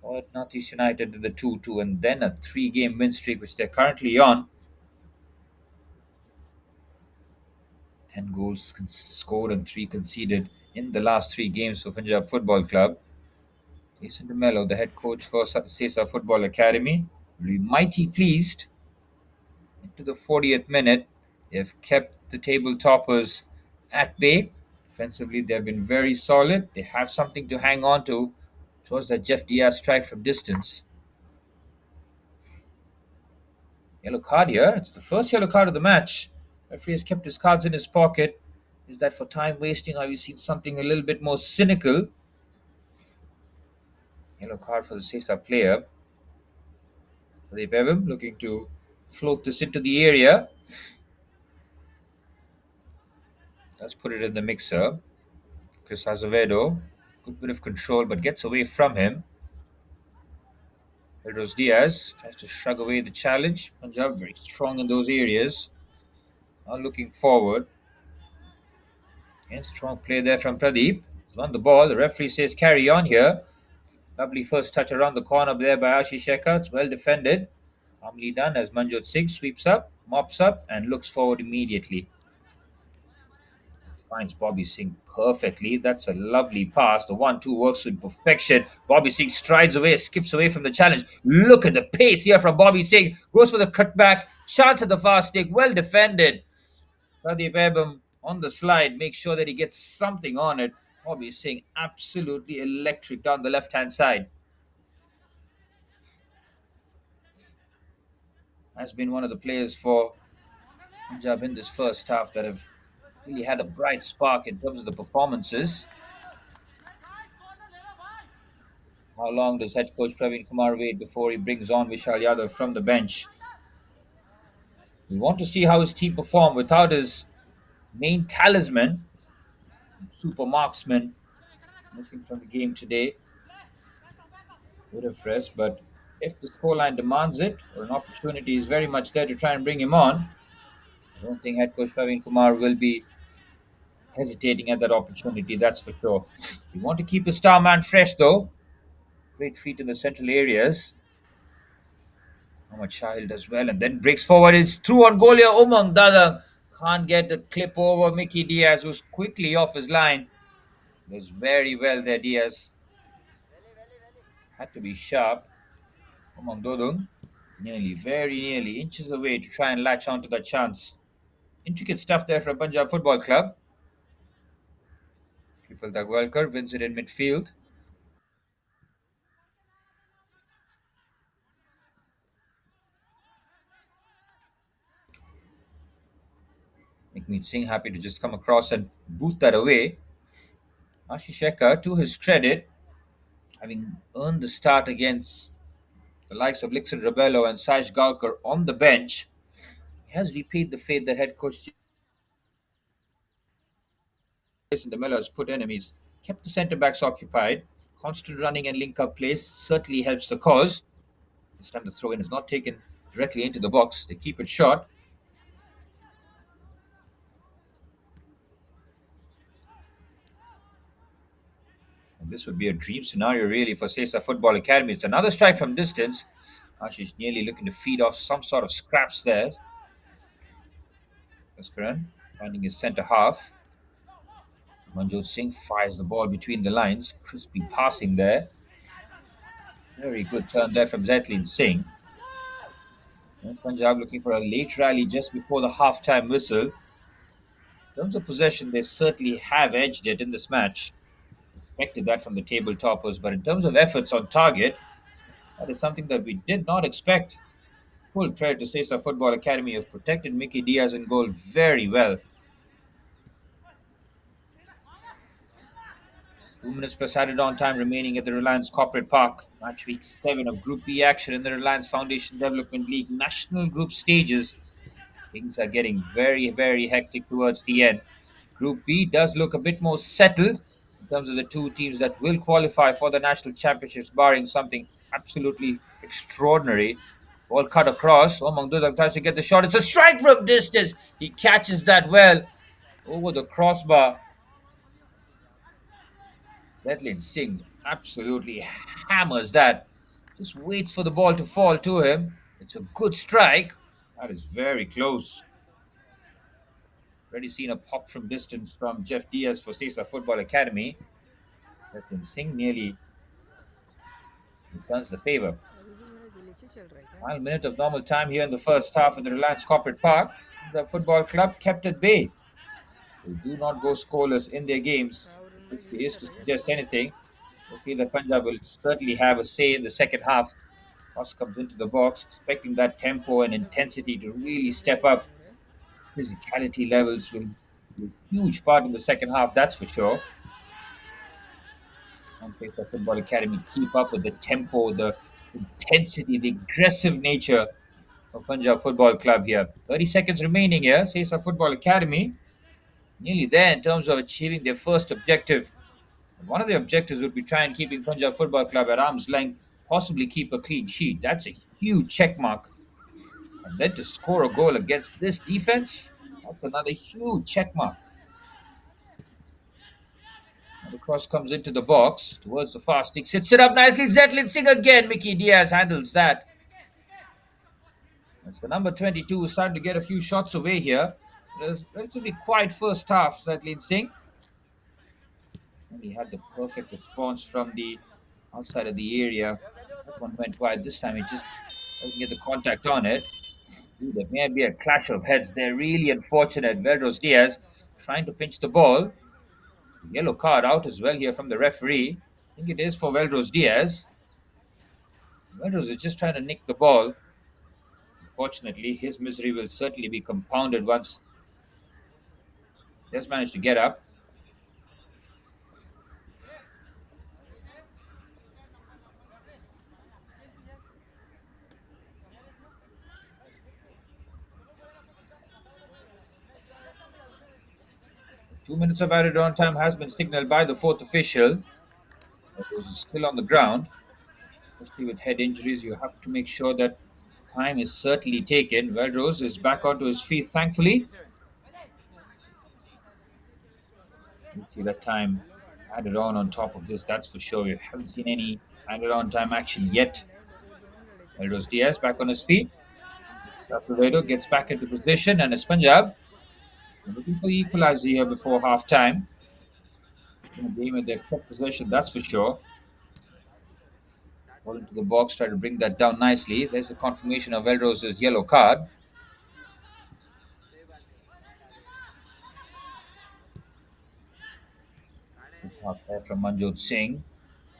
Or Northeast United did the 2-2 and then a 3-game win streak which they're currently on. 10 goals scored and 3 conceded in the last 3 games for Punjab Football Club. Jason DeMello, the head coach for Sesa Football Academy, will be mighty pleased. Into the 40th minute, they have kept the table toppers at bay. Defensively, they have been very solid. They have something to hang on to. Shows that Jeff Diaz strike from distance. Yellow card here. It's the first yellow card of the match. Referee has kept his cards in his pocket. Is that for time wasting? Have you seen something a little bit more cynical? Yellow card for the Sesa player. Pradeep Evam looking to float this into the area. Let's put it in the mixer. Chris Azevedo, good bit of control, but gets away from him. Pedros Diaz tries to shrug away the challenge. Punjab very strong in those areas. Now looking forward. And strong play there from Pradeep. He's won the ball. The referee says carry on here. Lovely first touch around the corner there by Ashish Shekhar. It's well defended. Calmly done as Manjot Singh sweeps up, mops up, and looks forward immediately. Finds Bobby Singh perfectly. That's a lovely pass. The 1-2 works with perfection. Bobby Singh strides away, skips away from the challenge. Look at the pace here from Bobby Singh. Goes for the cutback. Chance at the fast stick. Well defended. Pradeep Ebam on the slide. Make sure that he gets something on it. Bobby Singh absolutely electric down the left hand side. Has been one of the players for Punjab in this first half that have really had a bright spark in terms of the performances. How long does head coach Praveen Kumar wait before he brings on Vishal Yadav from the bench? We want to see how his team perform without his main talisman, super marksman, missing from the game today. Would have rest, but if the scoreline demands it, or an opportunity is very much there to try and bring him on, I don't think head coach Praveen Kumar will be hesitating at that opportunity, that's for sure. We want to keep the star man fresh though. Great feet in the central areas. Mohammad Shahil does well and then breaks forward. It's through on goal here. Umang Dadang can't get the clip over Mickey Diaz, who's quickly off his line. Does very well there, Diaz. Had to be sharp. Umang Dodung nearly, very nearly, inches away to try and latch onto that chance. Intricate stuff there from Punjab Football Club. Kripal Dagwalkar wins it in midfield. Nikmeet Singh happy to just come across and boot that away. Ashish Shekhar, to his credit, having earned the start against the likes of Lixon Rabello and Saj Galkar on the bench, he has repaid the faith that head coach Jason DeMello has put enemies. Kept the centre backs occupied. Constant running and link up plays certainly helps the cause. This time the throw in is not taken directly into the box. They keep it short. And this would be a dream scenario really for Sesa Football Academy. It's another strike from distance. Ashish nearly looking to feed off some sort of scraps there. Karan finding his centre half. Manjot Singh fires the ball between the lines. Crispy passing there. Very good turn there from Zetlin Singh. And Punjab looking for a late rally just before the half-time whistle. In terms of possession, they certainly have edged it in this match. Expected that from the table toppers, but in terms of efforts on target, that is something that we did not expect. Full credit to Sesa Football Academy who have protected Mickey Diaz in goal very well. 2 minutes plus added on time remaining at the Reliance Corporate Park. Match week 7 of Group B action in the Reliance Foundation Development League national group stages. Things are getting very, very hectic towards the end. Group B does look a bit more settled in terms of the two teams that will qualify for the national championships, barring something absolutely extraordinary. Ball cut across. Omang Dudang tries to get the shot. It's a strike from distance. He catches that well over the crossbar. Zetlin Singh absolutely hammers that. Just waits for the ball to fall to him. It's a good strike. That is very close. Already seen a pop from distance from Jeff Diaz for Sesa Football Academy. Zetlin Singh nearly returns the favor. Final minute of normal time here in the first half of the Reliance Corporate Park. The football club kept at bay. They do not go scoreless in their games. If it is to suggest anything, I feel that Punjab will certainly have a say in the second half. Ross comes into the box, expecting that tempo and intensity to really step up. Physicality levels will be a huge part in the second half, that's for sure. On pace, the Football Academy keep up with the tempo, the intensity, the aggressive nature of Punjab Football Club here. 30 seconds remaining here. Sesa Football Academy nearly there in terms of achieving their first objective. One of the objectives would be try and keeping Punjab Football Club at arm's length, possibly keep a clean sheet. That's a huge check mark. And then to score a goal against this defense, that's another huge check mark. And the cross comes into the box towards the far stick. Sits it up nicely. Zetlin Singh again. Mickey Diaz handles that. That's the number 22 is starting to get a few shots away here. It was relatively quiet first half, Zetlin Singh. And he had the perfect response from the outside of the area. That one went wide. This time he just doesn't get the contact on it. Ooh, there may be a clash of heads there. Really unfortunate. Velros Diaz trying to pinch the ball. Yellow card out as well here from the referee. I think it is for Velros Diaz. Velros is just trying to nick the ball. Unfortunately, his misery will certainly be compounded once he has managed to get up. Two minutes of added on time has been signaled by the fourth official. Velros is still on the ground. Especially with head injuries, you have to make sure that time is certainly taken. Velros is back onto his feet, thankfully. You see that time added on top of this, that's for sure. We haven't seen any added on time action yet. Velros Diaz back on his feet. Alfredo gets back into position, and it's Punjab looking for the equalizer here before half time. In a game where they've kept possession, that's for sure. Ball into the box, try to bring that down nicely. There's a confirmation of Velros's yellow card. Good part there from Manjot Singh.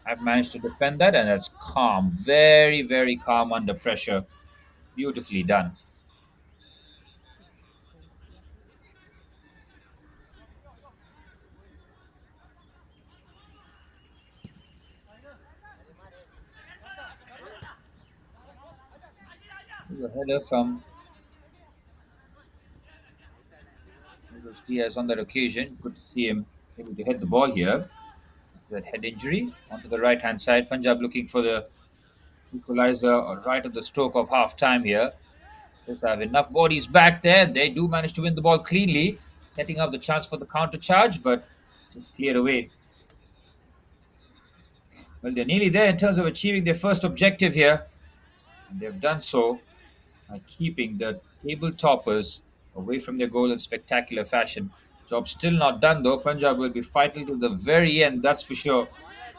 I've managed to defend that, and that's calm. Very, very calm under pressure. Beautifully done. There's a header from Diaz on that occasion. Good to see him able to hit the ball here. That head injury onto the right hand side. Punjab looking for the equalizer right at the stroke of half time here. Just have enough bodies back there. They do manage to win the ball cleanly, setting up the chance for the counter charge, but just cleared away. Well, they're nearly there in terms of achieving their first objective here. And they've done so by keeping the table toppers away from their goal in spectacular fashion. Job still not done though. Punjab will be fighting to the very end, that's for sure.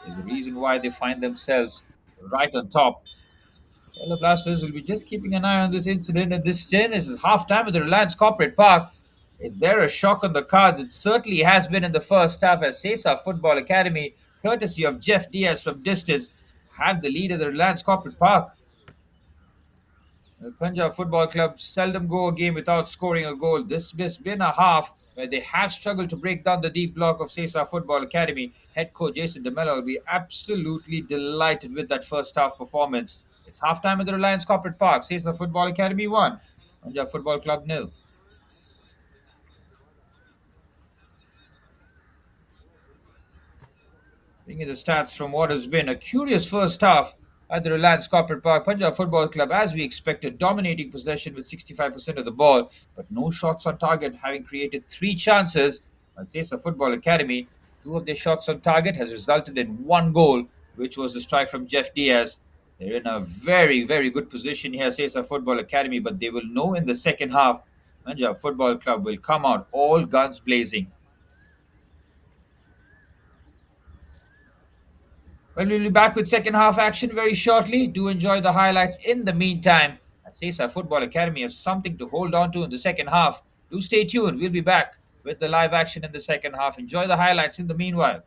There's a reason why they find themselves right on top. Yellow Blasters will be just keeping an eye on this incident at this 10. This is half time at the Reliance Corporate Park. Is there a shock on the cards? It certainly has been in the first half as Sesa Football Academy, courtesy of Jeff Diaz from distance, have the lead at the Reliance Corporate Park. The Punjab Football Club seldom go a game without scoring a goal. This has been a half where they have struggled to break down the deep block of Sesa Football Academy. Head coach Jason DeMello will be absolutely delighted with that first half performance. It's halftime at the Reliance Corporate Park. Sesa Football Academy 1, Punjab Football Club nil. Bringing the stats from what has been a curious first half at the Reliance Corporate Park. Punjab Football Club, as we expected, dominating possession with 65% of the ball, but no shots on target, having created three chances. At Sesa Football Academy, two of their shots on target has resulted in one goal, which was the strike from Jeff Diaz. They're in a very, very good position here, Sesa Football Academy, but they will know in the second half, Punjab Football Club will come out all guns blazing. Well, we'll be back with second half action very shortly. Do enjoy the highlights in the meantime. Sesa Football Academy has something to hold on to in the second half. Do stay tuned. We'll be back with the live action in the second half. Enjoy the highlights in the meanwhile.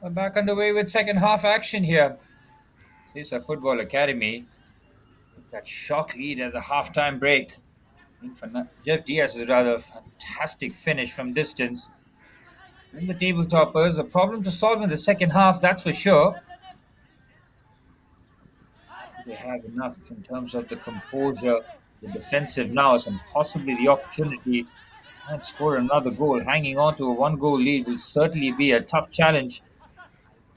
We're back underway with second half action here. Here's a football academy. That shock lead at the halftime break. Jeff Diaz is a rather fantastic finish from distance. And the table toppers, a problem to solve in the second half, that's for sure. They have enough in terms of the composure, the defensive nous, and possibly the opportunity to try and score another goal. Hanging on to a one-goal lead will certainly be a tough challenge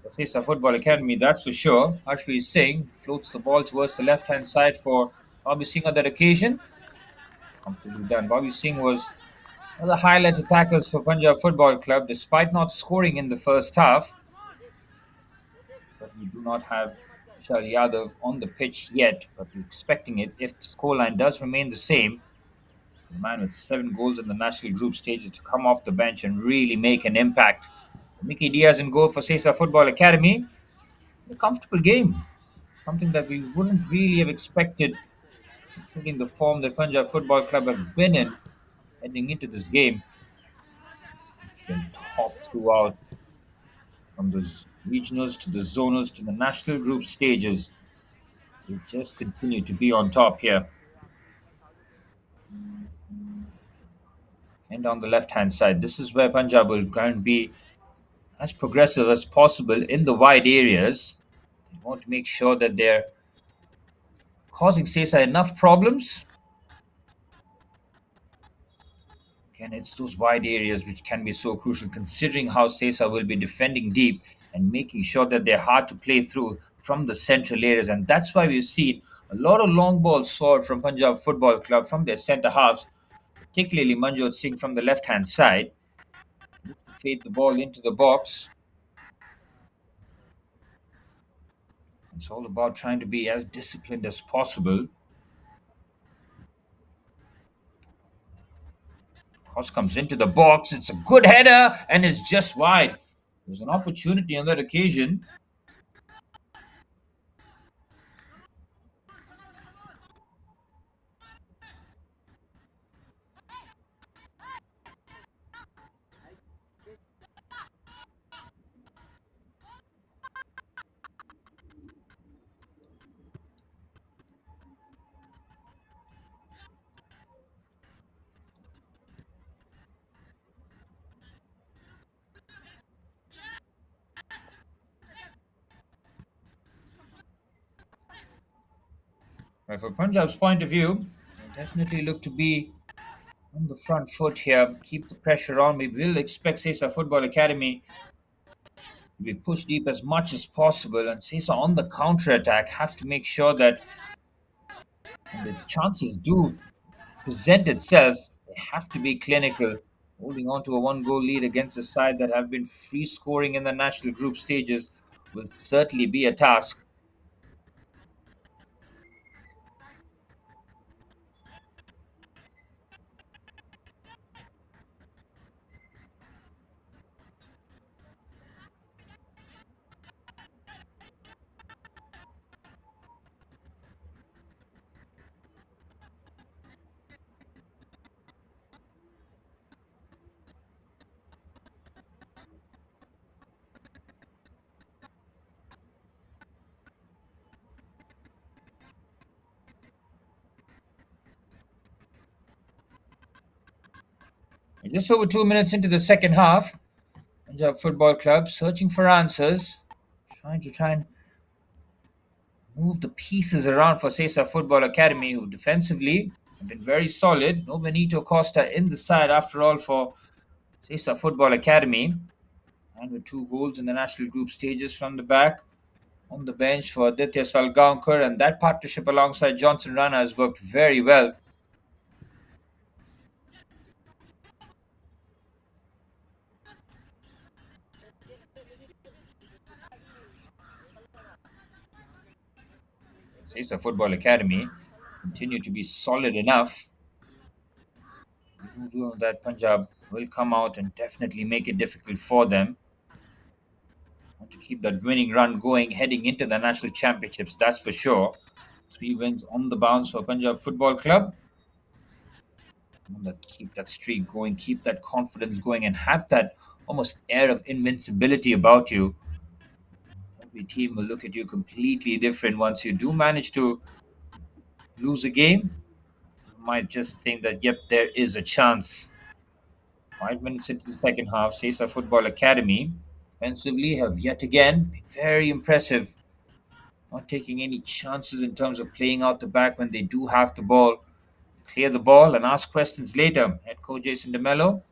for Sesa Football Academy, that's for sure. Harshveer Singh floats the ball towards the left-hand side for Bobby Singh on that occasion. Comfortably done. Bobby Singh was one of the highlight attackers for Punjab Football Club, despite not scoring in the first half. But we do not have Vishal Yadav on the pitch yet, but we're expecting it if the scoreline does remain the same. The man with 7 goals in the national group stages to come off the bench and really make an impact. Mickey Diaz in goal for Sesa Football Academy. A comfortable game, something that we wouldn't really have expected, considering the form that Punjab Football Club have been in heading into this game. Been top throughout, from the regionals to the zonals to the national group stages. They just continue to be on top here. And on the left hand side, this is where Punjab will try and be as progressive as possible in the wide areas. They want to make sure that they're causing Sesa enough problems. And it's those wide areas which can be so crucial, considering how Sesa will be defending deep and making sure that they're hard to play through from the central areas. And that's why we've seen a lot of long balls forward from Punjab Football Club from their centre halves, particularly Manjot Singh from the left hand side. Fade the ball into the box. It's all about trying to be as disciplined as possible. Cross comes into the box. It's a good header and it's just wide. There's an opportunity on that occasion. Right, from Punjab's point of view, they definitely look to be on the front foot here. Keep the pressure on. We will expect Sesa Football Academy to be pushed deep as much as possible. And Sesa on the counter attack have to make sure that when the chances do present itself, they have to be clinical. Holding on to a one-goal lead against a side that have been free scoring in the national group stages will certainly be a task. And just over 2 minutes into the second half, Punjab Football Club searching for answers, trying and move the pieces around for Sesa Football Academy, who defensively have been very solid. No Benito Costa in the side after all for Sesa Football Academy. And with 2 goals in the national group stages from the back. On the bench for Aditya Salgaonkar, and that partnership alongside Johnson Rana has worked very well. Sesa Football Academy continue to be solid enough. We know that Punjab will come out and definitely make it difficult for them. Want to keep that winning run going heading into the national championships, that's for sure. 3 wins on the bounce for Punjab Football Club. Keep that streak going, keep that confidence going, and have that almost air of invincibility about you. Every team will look at you completely different once you do manage to lose a game. You might just think that, yep, there is a chance. 5 minutes into the second half, Sesa Football Academy offensively have yet again been very impressive, not taking any chances in terms of playing out the back when they do have the ball. Clear the ball and ask questions later. Head coach Jason DeMello.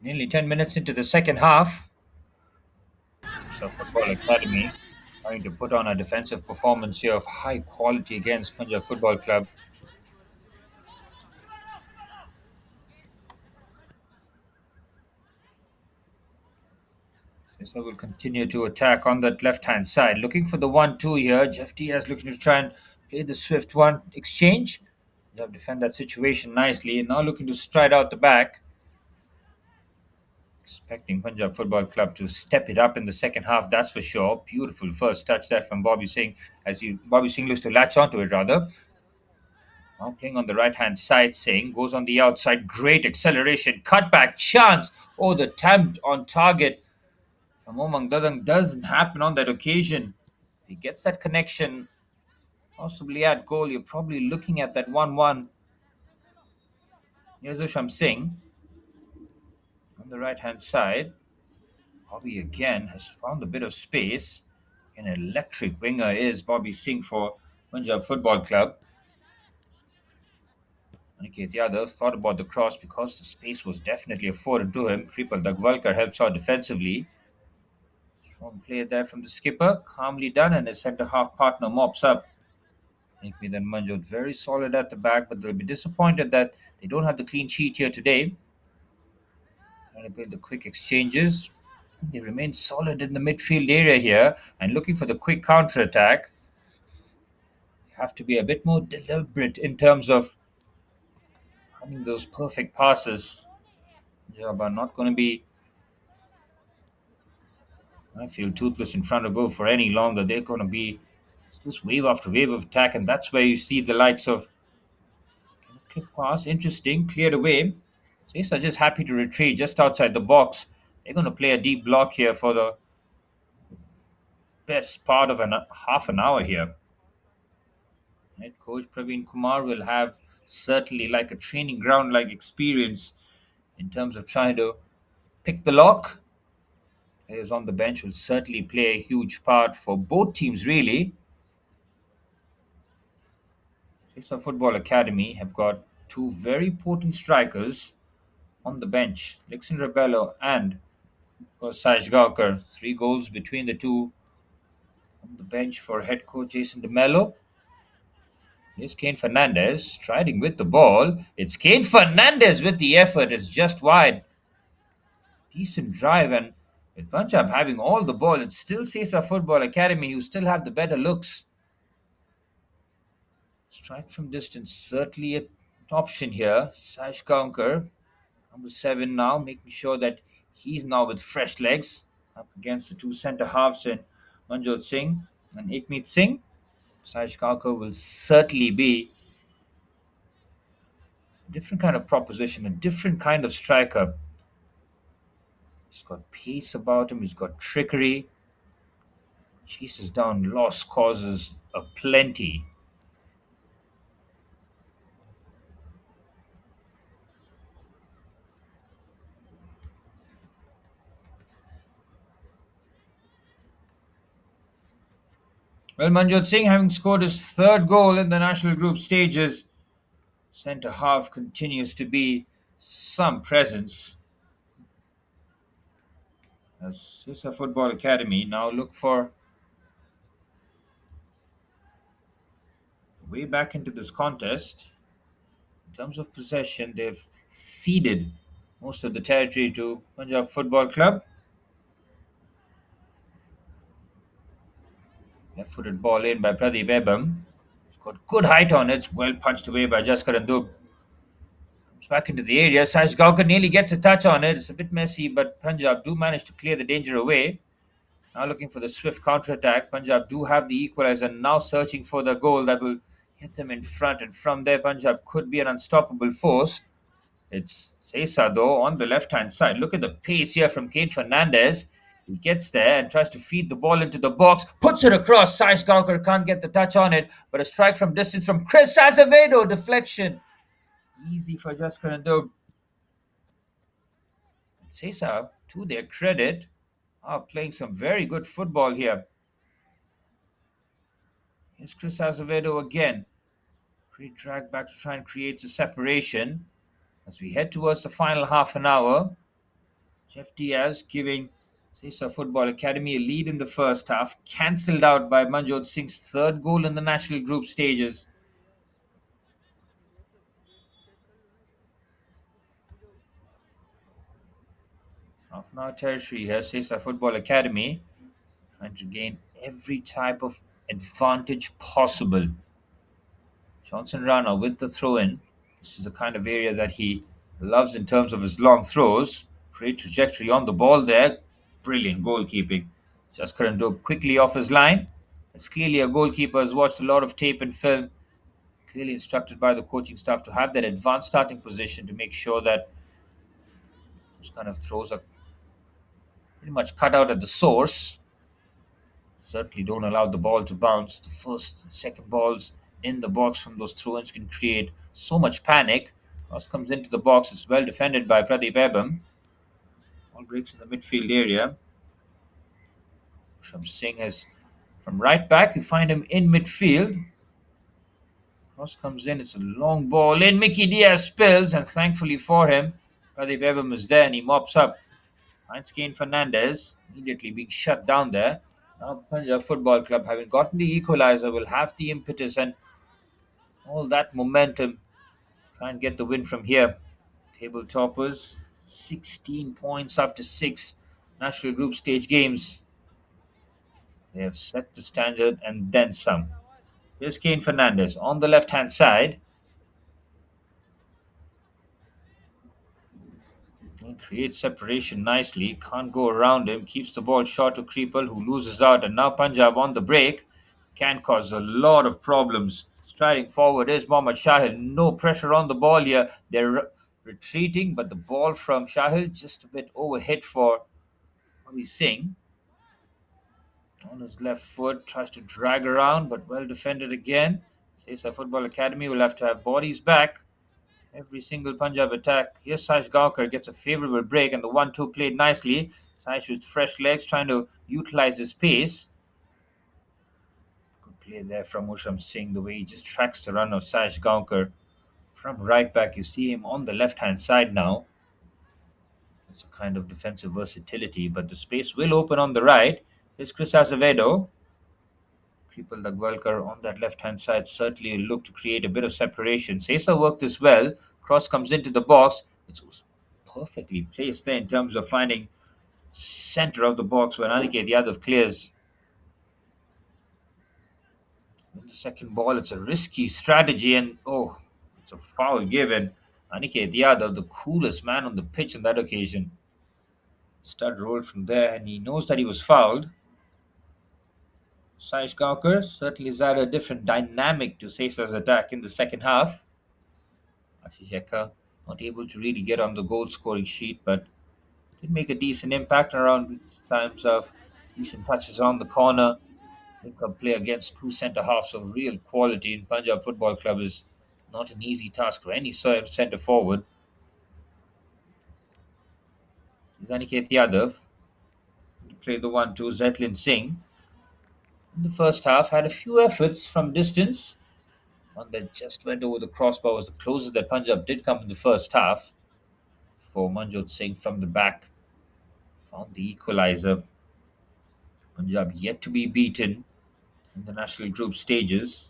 Nearly 10 minutes into the second half, so Football Academy trying to put on a defensive performance here of high quality against Punjab Football Club. Sesa will continue to attack on that left hand side. Looking for the 1-2 here. Jeff Diaz looking to try and play the swift one exchange. Punjab defend that situation nicely. Now looking to stride out the back. Expecting Punjab Football Club to step it up in the second half, that's for sure. Beautiful first touch there from Bobby Singh Bobby Singh looks to latch onto it rather. Now playing on the right hand side, Singh goes on the outside. Great acceleration, cutback chance. Oh, the attempt on target from Omang Dadang doesn't happen on that occasion. He gets that connection, possibly at goal. You're probably looking at that 1-1. Here's Usham Singh on the right hand side. Bobby again has found a bit of space. An electric winger is Bobby Singh for Punjab Football Club. Aniket Yadav thought about the cross because the space was definitely afforded to him. Kripal Dagvalkar helps out defensively. Strong play there from the skipper, calmly done, and his centre half partner mops up. Nikmi then Manjot very solid at the back, but they'll be disappointed that they don't have the clean sheet here today. Trying to build the quick exchanges. They remain solid in the midfield area here and looking for the quick counter attack. Have to be a bit more deliberate in terms of having those perfect passes. Punjab are not going to be, I feel, toothless in front of goal for any longer. They're going to be just wave after wave of attack, and that's where you see the likes of clip pass, interesting, cleared away. Sesa just happy to retreat just outside the box. They're going to play a deep block here for the best part of half an hour here. Head coach Praveen Kumar will have certainly like a training ground like experience in terms of trying to pick the lock. Players on the bench will certainly play a huge part for both teams, really. Sesa Football Academy have got two very potent strikers on the bench, Lixin Rebello and Saj Gaukar. 3 goals between the two on the bench for head coach Jason DeMello. Here's Kane Fernandez striding with the ball. It's Kane Fernandez with the effort. It's just wide. Decent drive, and with Punjab having all the ball, it's still Sesa Football Academy who still have the better looks. Strike from distance, certainly an option here. Sash Kankar, number 7 now, making sure that he's now with fresh legs up against the two centre halves in Manjot Singh and Ekmeet Singh. Sash Kankar will certainly be a different kind of proposition, a different kind of striker. He's got pace about him, he's got trickery, chases down lost causes aplenty. Well, Manjot Singh having scored his third goal in the national group stages, centre half continues to be some presence. As Sesa Football Academy now look for way back into this contest. In terms of possession, they've ceded most of the territory to Punjab Football Club. Left-footed ball in by Pradeep Ebam. He's got good height on it. Well punched away by Jaskaran Dub. Comes back into the area. Saj Gaukar nearly gets a touch on it. It's a bit messy, but Punjab do manage to clear the danger away. Now looking for the swift counter-attack. Punjab do have the equalizer, now searching for the goal that will hit them in front. And from there, Punjab could be an unstoppable force. It's Sesa, though, on the left-hand side. Look at the pace here from Kane Fernandez. He gets there and tries to feed the ball into the box, puts it across. Saish Gaukar can't get the touch on it, but a strike from distance from Chris Azevedo. Deflection. Easy for Jaskar and Dub. Sesa, to their credit, are playing some very good football here. Here's Chris Azevedo again. Great drag back to try and create a separation as we head towards the final half an hour. Jeff Diaz giving Sesa Football Academy a lead in the first half, cancelled out by Manjot Singh's third goal in the national group stages. Half an hour territory here, Sesa Football Academy trying to gain every type of advantage possible. Johnson Rana with the throw in. This is the kind of area that he loves in terms of his long throws. Great trajectory on the ball there. Brilliant goalkeeping. Just couldn't do quickly off his line. It's clearly a goalkeeper has watched a lot of tape and film, clearly instructed by the coaching staff to have that advanced starting position to make sure that those kind of throws are pretty much cut out at the source. Certainly don't allow the ball to bounce. The first and second balls in the box from those throw-ins can create so much panic. Cross comes into the box. It's well defended by Pradeep Ebam. Ball breaks in the midfield area. Sham Singh has from right back. You find him in midfield. Cross comes in. It's a long ball in. Mickey Diaz spills, and thankfully for him, Pradeep Ebam is there and he mops up. Finds Kane Fernandez immediately being shut down there. Now Punjab Football Club, having gotten the equalizer, will have the impetus and all that momentum. Try and get the win from here. Table toppers, 16 points after six national group stage games. They have set the standard and then some. Here's Kane Fernandez on the left hand side. He creates separation nicely. Can't go around him. Keeps the ball short to Creeple, who loses out. And now Punjab on the break can cause a lot of problems. Striding forward is Mohammad Shahil. No pressure on the ball here. They're retreating, but the ball from Shahil just a bit overhit for Ravi Singh. On his left foot, tries to drag around, but well defended again. Sesa Football Academy will have to have bodies back. Every single Punjab attack. Here, Saish Gawkar gets a favorable break, and the 1-2 played nicely. Saish with fresh legs trying to utilize his pace. Good play there from Usham Singh, the way he just tracks the run of Saish Gawkar. From right back, you see him on the left hand side now. It's a kind of defensive versatility, but the space will open on the right. Here's Chris Azevedo. Kripal Dagwalkar on that left hand side certainly look to create a bit of separation. Sesa worked this well. Cross comes into the box. It's perfectly placed there in terms of finding center of the box when Aniket Yadav clears. In the second ball, it's a risky strategy, and oh, it's a foul given. Aniket Yadav, the coolest man on the pitch on that occasion. Stud rolled from there, and he knows that he was fouled. Saish Gawkar certainly has added a different dynamic to Sesa's attack in the second half. Ashish Ekka not able to really get on the goal scoring sheet, but did make a decent impact around times of decent touches on the corner. Link-up play against two centre halves of real quality in Punjab Football Club is not an easy task for any centre forward. Aniket Yadav played the 1-2. Zetlin Singh in the first half had a few efforts from distance. One that just went over the crossbar was the closest that Punjab did come in the first half. For Manjot Singh from the back found the equalizer. Punjab yet to be beaten in the national group stages.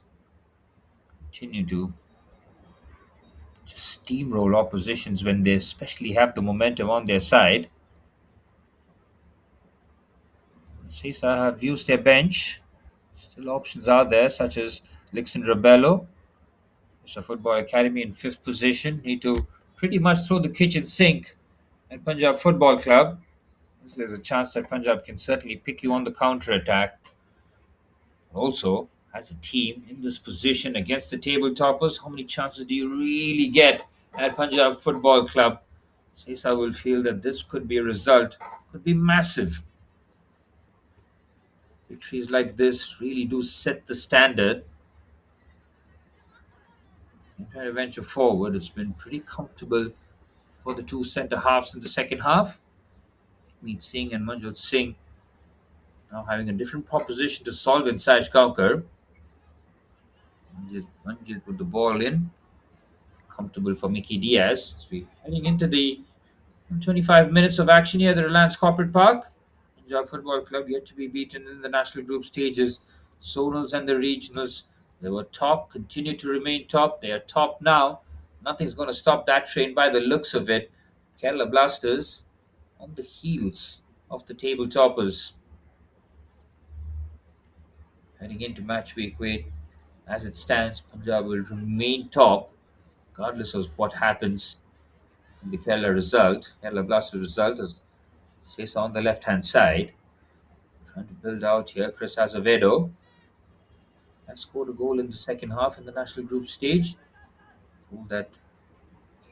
Continue to just steamroll oppositions when they especially have the momentum on their side. Sesa have used their bench. Still options are there, such as Lixon Rebello. It's a football academy in fifth position. Need to pretty much throw the kitchen sink at Punjab Football Club. There's a chance that Punjab can certainly pick you on the counter attack. Also, as a team in this position against the table toppers, how many chances do you really get at Punjab Football Club? Sesa will feel that this could be a result, could be massive. Victories like this really do set the standard. And try to venture forward. It's been pretty comfortable for the two centre halves in the second half. Meet Singh and Manjot Singh now having a different proposition to solve inside Gaonkar. Manjit with the ball in. Comfortable for Mickey Diaz. As we're heading into the 25 minutes of action here at the Reliance Corporate Park. Punjab Football Club yet to be beaten in the national group stages. Zonals and the regionals, they were top, continue to remain top. They are top now. Nothing's going to stop that train by the looks of it. Kerala Blasters on the heels of the table toppers. Heading into match week 8, as it stands, Punjab will remain top, regardless of what happens in the Kerala Blasters result, as Sesa on the left hand side. Trying to build out here. Chris Azevedo has scored a goal in the second half in the national group stage. Goal that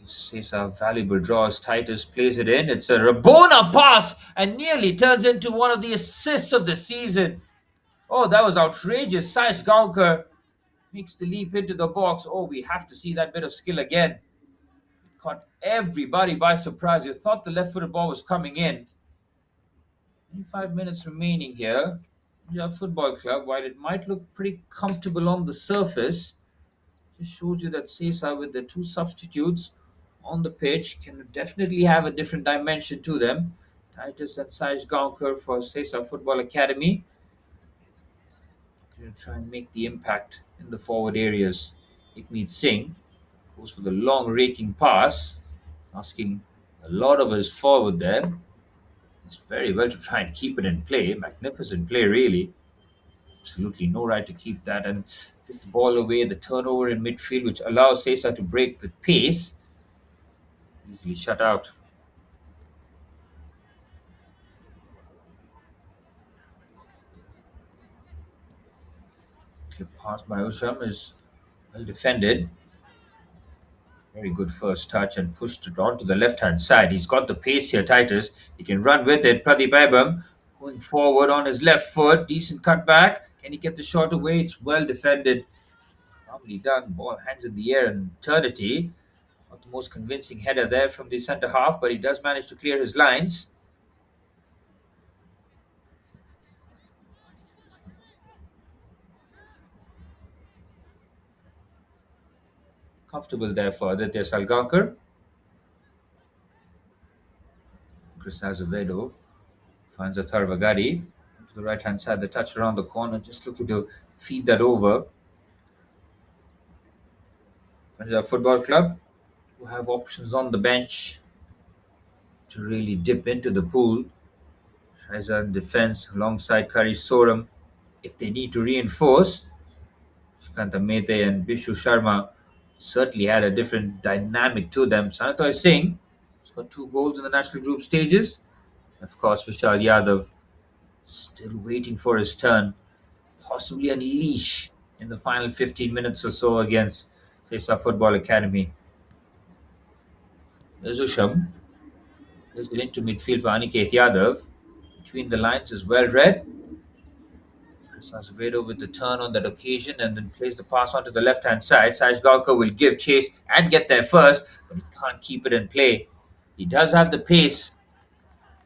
says a valuable draw as Titus plays it in. It's a Rabona pass and nearly turns into one of the assists of the season. Oh, that was outrageous. Saish Gaonkar makes the leap into the box. Oh, we have to see that bit of skill again. It caught everybody by surprise. You thought the left footed ball was coming in. 25 minutes remaining here. Punjab Football Club, while it might look pretty comfortable on the surface, just shows you that Sesa with the two substitutes on the pitch can definitely have a different dimension to them. Titus and Saish Gaonkar for Sesa Football Academy. Going to try and make the impact in the forward areas. Ikmeet Singh goes for the long raking pass, asking a lot of his forward there. It's very well to try and keep it in play. Magnificent play, really. Absolutely no right to keep that and take the ball away. The turnover in midfield, which allows Sesa to break with pace, easily shut out. Clip pass by Usham is well defended. Very good first touch and pushed it onto the left hand side. He's got the pace here, Titus. He can run with it. Pradeep Abam going forward on his left foot. Decent cutback. Can he get the shot away? It's well defended. Calmly done. Ball hangs in the air in eternity. Not the most convincing header there from the centre half, but he does manage to clear his lines. Comfortable there for Aditya Salgaonkar. Chris Azevedo finds a Tarvagadi. To the right hand side, the touch around the corner, just looking to feed that over. Punjab Football Club, who have options on the bench to really dip into the pool. Shaiza in defense alongside Kari Soram. If they need to reinforce, Shikanta Mete and Bishu Sharma certainly had a different dynamic to them. Sanatoy Singh has got 2 goals in the national group stages. Of course, Vishal Yadav still waiting for his turn, possibly unleash in the final 15 minutes or so against Sesa Football Academy. There's Usham. There's it into midfield for Aniket Yadav. Between the lines is well read. Azevedo with the turn on that occasion and then plays the pass onto the left hand side. Saish Gaonkar will give chase and get there first, but he can't keep it in play. He does have the pace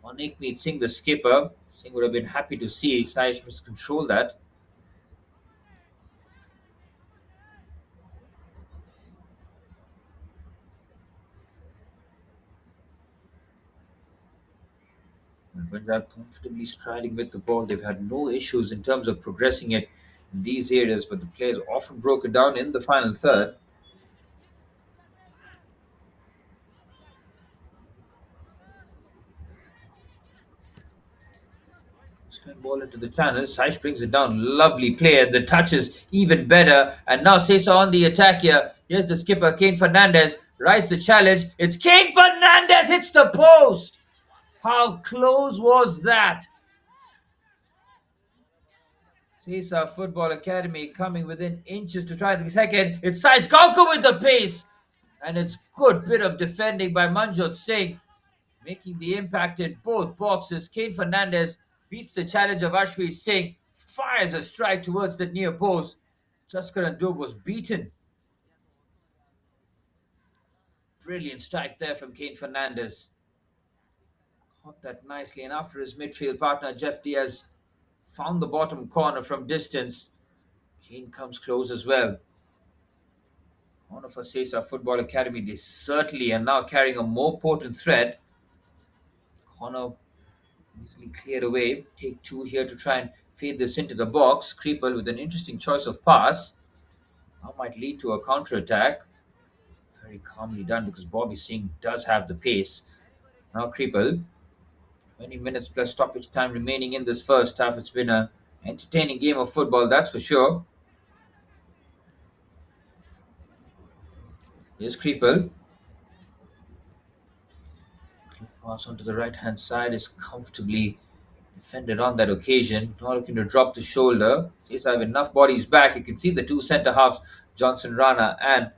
on Ikmeet Singh, the skipper. Singh would have been happy to see Saish miscontrol that. And Punjab comfortably striding with the ball. They've had no issues in terms of progressing it in these areas, but the players often broke it down in the final third. Spin ball into the channel. Saish brings it down. Lovely play. The touch is even better. And now Sesa on the attack here. Here's the skipper, Kane Fernandez. Rise the challenge. It's Kane Fernandez hits the post. How close was that? Sesa Football Academy coming within inches to try the second. It's Saish Gaonkar with the pace. And it's good bit of defending by Manjot Singh, making the impact in both boxes. Kane Fernandez beats the challenge of Ashwin Singh, fires a strike towards the near post. Jaskar and Dub was beaten. Brilliant strike there from Kane Fernandez. Caught that nicely, and after his midfield partner Jeff Diaz found the bottom corner from distance, Kane comes close as well. Corner for Sesa Football Academy, they certainly are now carrying a more potent threat Corner easily cleared away. Take two here to try and fade this into the box. Creeple with an interesting choice of pass. Now might lead to a counter attack. Very calmly done because Bobby Singh does have the pace. Now Creeple. 20 minutes plus stoppage time remaining in this first half. It's been a entertaining game of football, that's for sure. Here's Creeple. Pass onto the right hand side is comfortably defended on that occasion. Not looking to drop the shoulder. Says I have enough bodies back. You can see the two centre halves, Johnson Rana and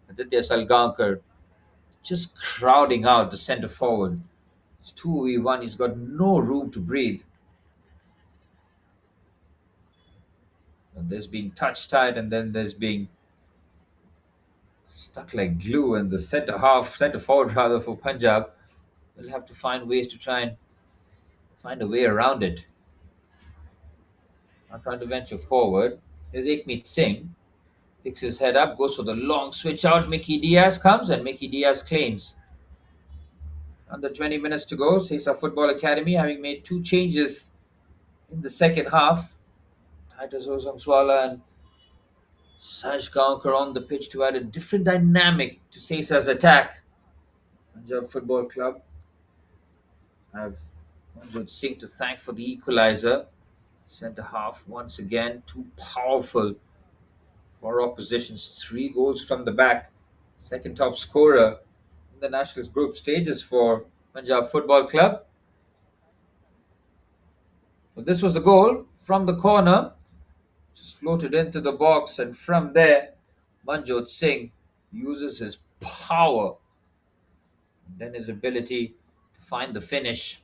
Aditya Salgankar, just crowding out the centre forward. It's 2v1. He's got no room to breathe. And there's being touch tight, and then there's being stuck like glue. And the centre forward rather for Punjab, will have to find ways to try and find a way around it. Not trying to venture forward. Here's Ekmeet Singh. Picks his head up, goes for the long switch out. Mickey Diaz comes and Mickey Diaz claims. Under 20 minutes to go, Sesa Football Academy having made two changes in the second half. Titus Ozongwala and Saj Gaonkar on the pitch to add a different dynamic to Sesa's attack. Punjab Football Club have Manjot Singh to thank for the equaliser. Centre half once again too powerful for oppositions. Three goals from the back. Second top scorer in the Nationals group stages for Punjab Football Club. So this was the goal from the corner. Just floated into the box, and from there, Manjot Singh uses his power and then his ability to find the finish.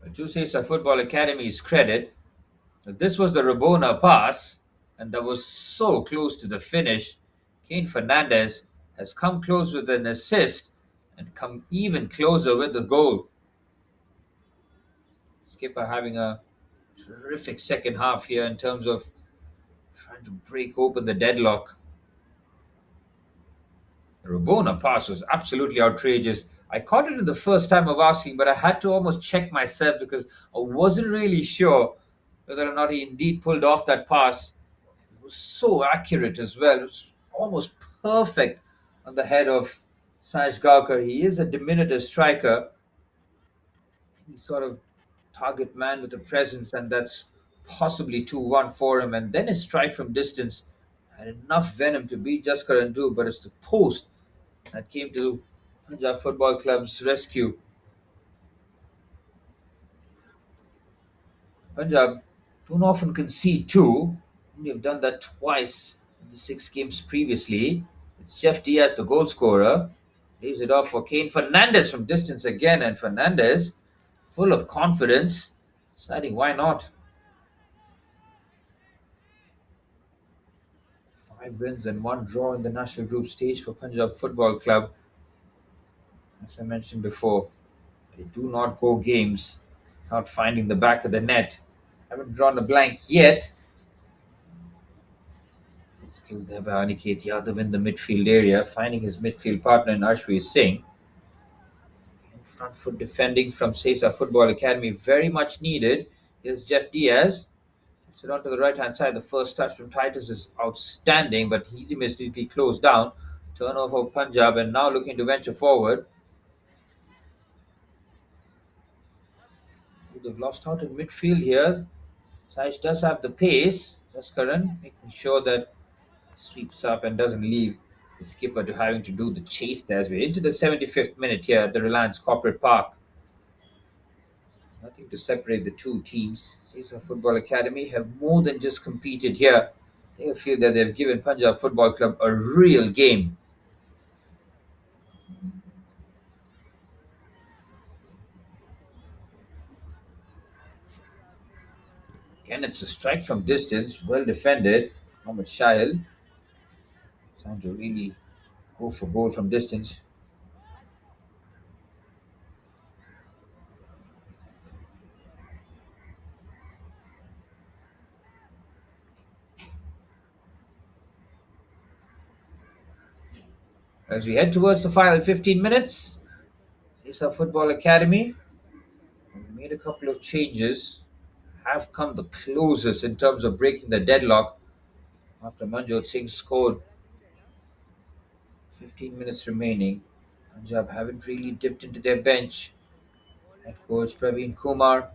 But to Sesa Football Academy's credit, this was the Rabona pass, and that was so close to the finish. Kane Fernandez has come close with an assist and come even closer with the goal. Skipper having a terrific second half here in terms of trying to break open the deadlock. The Rabona pass was absolutely outrageous. I caught it in the first time of asking, but I had to almost check myself because I wasn't really sure whether or not he indeed pulled off that pass. It was so accurate as well. It was almost perfect on the head of Saj Gaonkar. He is a diminutive striker. He's sort of target man with a presence, and that's possibly 2-1 for him. And then his strike from distance had enough venom to beat Jaskar and do, but it's the post that came to Punjab Football Club's rescue. Punjab don't often concede two. They've done that twice in the six games previously. It's Jeff Diaz, the goal scorer. Lays it off for Kane Fernandez from distance again, and Fernandez, full of confidence, deciding why not. 5 wins and one draw in the national group stage for Punjab Football Club. As I mentioned before, they do not go games without finding the back of the net. Haven't drawn a blank yet. Killed there by Aniket Yadav in the midfield area, finding his midfield partner in Ashwin Singh. Front foot defending from Sesa Football Academy, very much needed. Here's Jeff Diaz. Shifts it onto the right hand side. The first touch from Titus is outstanding, but he's immediately closed down. Turnover Punjab, and now looking to venture forward. They've lost out in midfield here. Saish does have the pace. Jaskaran making sure that sweeps up and doesn't leave the skipper to having to do the chase there as we're into the 75th minute here at the Reliance Corporate Park. Nothing to separate the two teams. Sesa Football Academy have more than just competed here. They feel that they've given Punjab Football Club a real game. Again, it's a strike from distance, well defended. Mohamed Shail trying to really go for goal from distance. As we head towards the final 15 minutes, Sesa Football Academy made a couple of changes, have come the closest in terms of breaking the deadlock after Manjot Singh scored. 15 minutes remaining. Punjab haven't really dipped into their bench. Head coach Praveen Kumar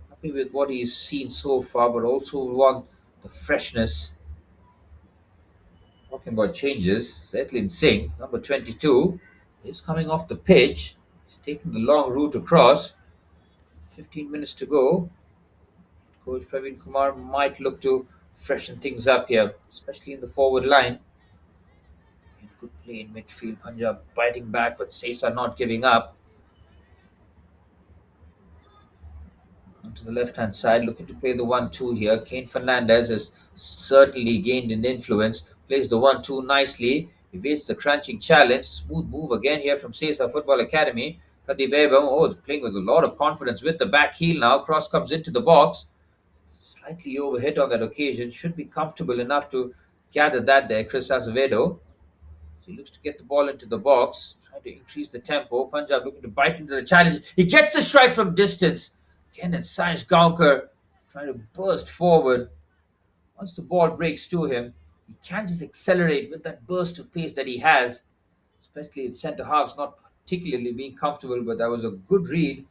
happy with what he's seen so far, but also want the freshness. Talking about changes, Zetlin Singh, number 22, is coming off the pitch. He's taking the long route across. 15 minutes to go. Coach Praveen Kumar might look to freshen things up here, especially in the forward line. And good play in midfield. Punjab biting back, but Sesa not giving up. Onto the left hand side, looking to play the 1-2 here. Kane Fernandez has certainly gained in influence. Plays the 1-2 nicely. Evades the crunching challenge. Smooth move again here from Sesa Football Academy. Pradeep Ebam, playing with a lot of confidence with the back heel now. Cross comes into the box. Slightly overhit on that occasion. Should be comfortable enough to gather that there, Chris Azevedo. He looks to get the ball into the box, trying to increase the tempo. Punjab looking to bite into the challenge. He gets the strike from distance. Again, it's Saish Gaonkar trying to burst forward. Once the ball breaks to him, he can just accelerate with that burst of pace that he has, especially at centre halves, not particularly being comfortable, but that was a good read.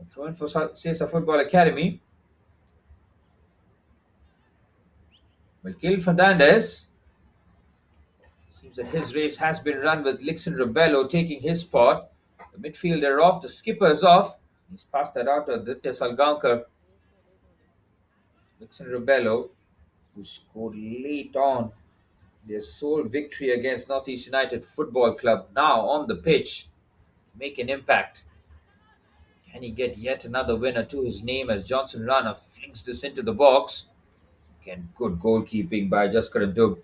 Throw in for Sesa Football Academy. Gil Fernandez. Seems that his race has been run with Lixon Rebello taking his spot. The midfielder off, the skipper is off. He's passed that out to Aditya Salgaonkar. Lixon Rebello, who scored late on their sole victory against Northeast United Football Club, now on the pitch to make an impact. Can he get yet another winner to his name as Johnson Rana flings this into the box? Again, good goalkeeping by Jaskaran Dub.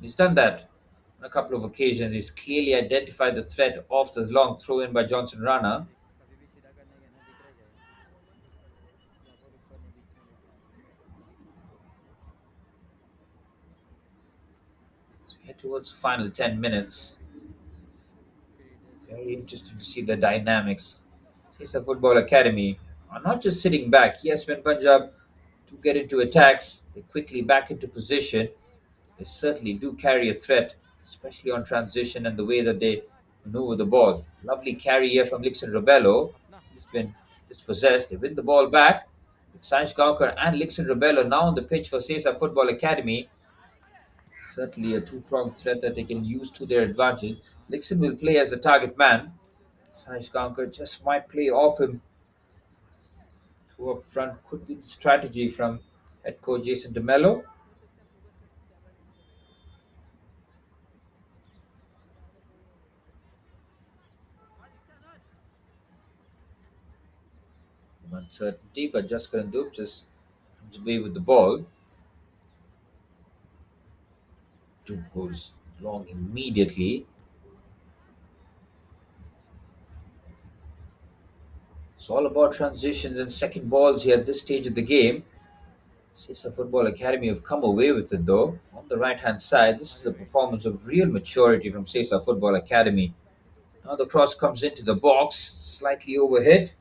He's done that on a couple of occasions. He's clearly identified the threat of the long throw in by Johnson Rana. So we head towards the final 10 minutes. Very interesting to see the dynamics. Sesa Football Academy are not just sitting back. Yes, when Punjab do get into attacks, they quickly back into position. They certainly do carry a threat, especially on transition and the way that they maneuver the ball. Lovely carry here from Lixon Rebello. He's been dispossessed. They win the ball back. With Sanj Gaonkar and Lixon Rebello now on the pitch for Sesa Football Academy. Certainly a two-pronged threat that they can use to their advantage. Lixon will play as the target man. Sanj Gaonkar just might play off him. Two up front could be the strategy from head coach Jason DeMello. Uncertainty, but Jaskaran Dub just comes away with the ball. Dub goes long immediately. It's all about transitions and second balls here at this stage of the game. Sesa Football Academy have come away with it though. On the right hand side, this is a performance of real maturity from Sesa Football Academy. Now the cross comes into the box, slightly overhead.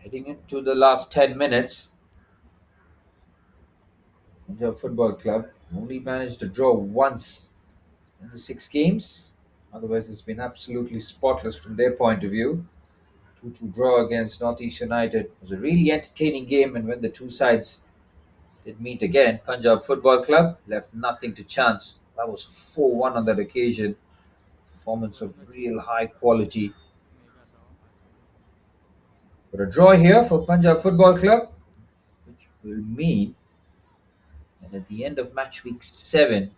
Heading into the last 10 minutes, Punjab Football Club only managed to draw once in the 6 games. Otherwise, it's been absolutely spotless from their point of view. 2-2 draw against Northeast United. It was a really entertaining game, and when the two sides did meet again, Punjab Football Club left nothing to chance. That was 4-1 on that occasion. Performance of real high quality. But a draw here for Punjab Football Club, which will mean that at the end of match week 7,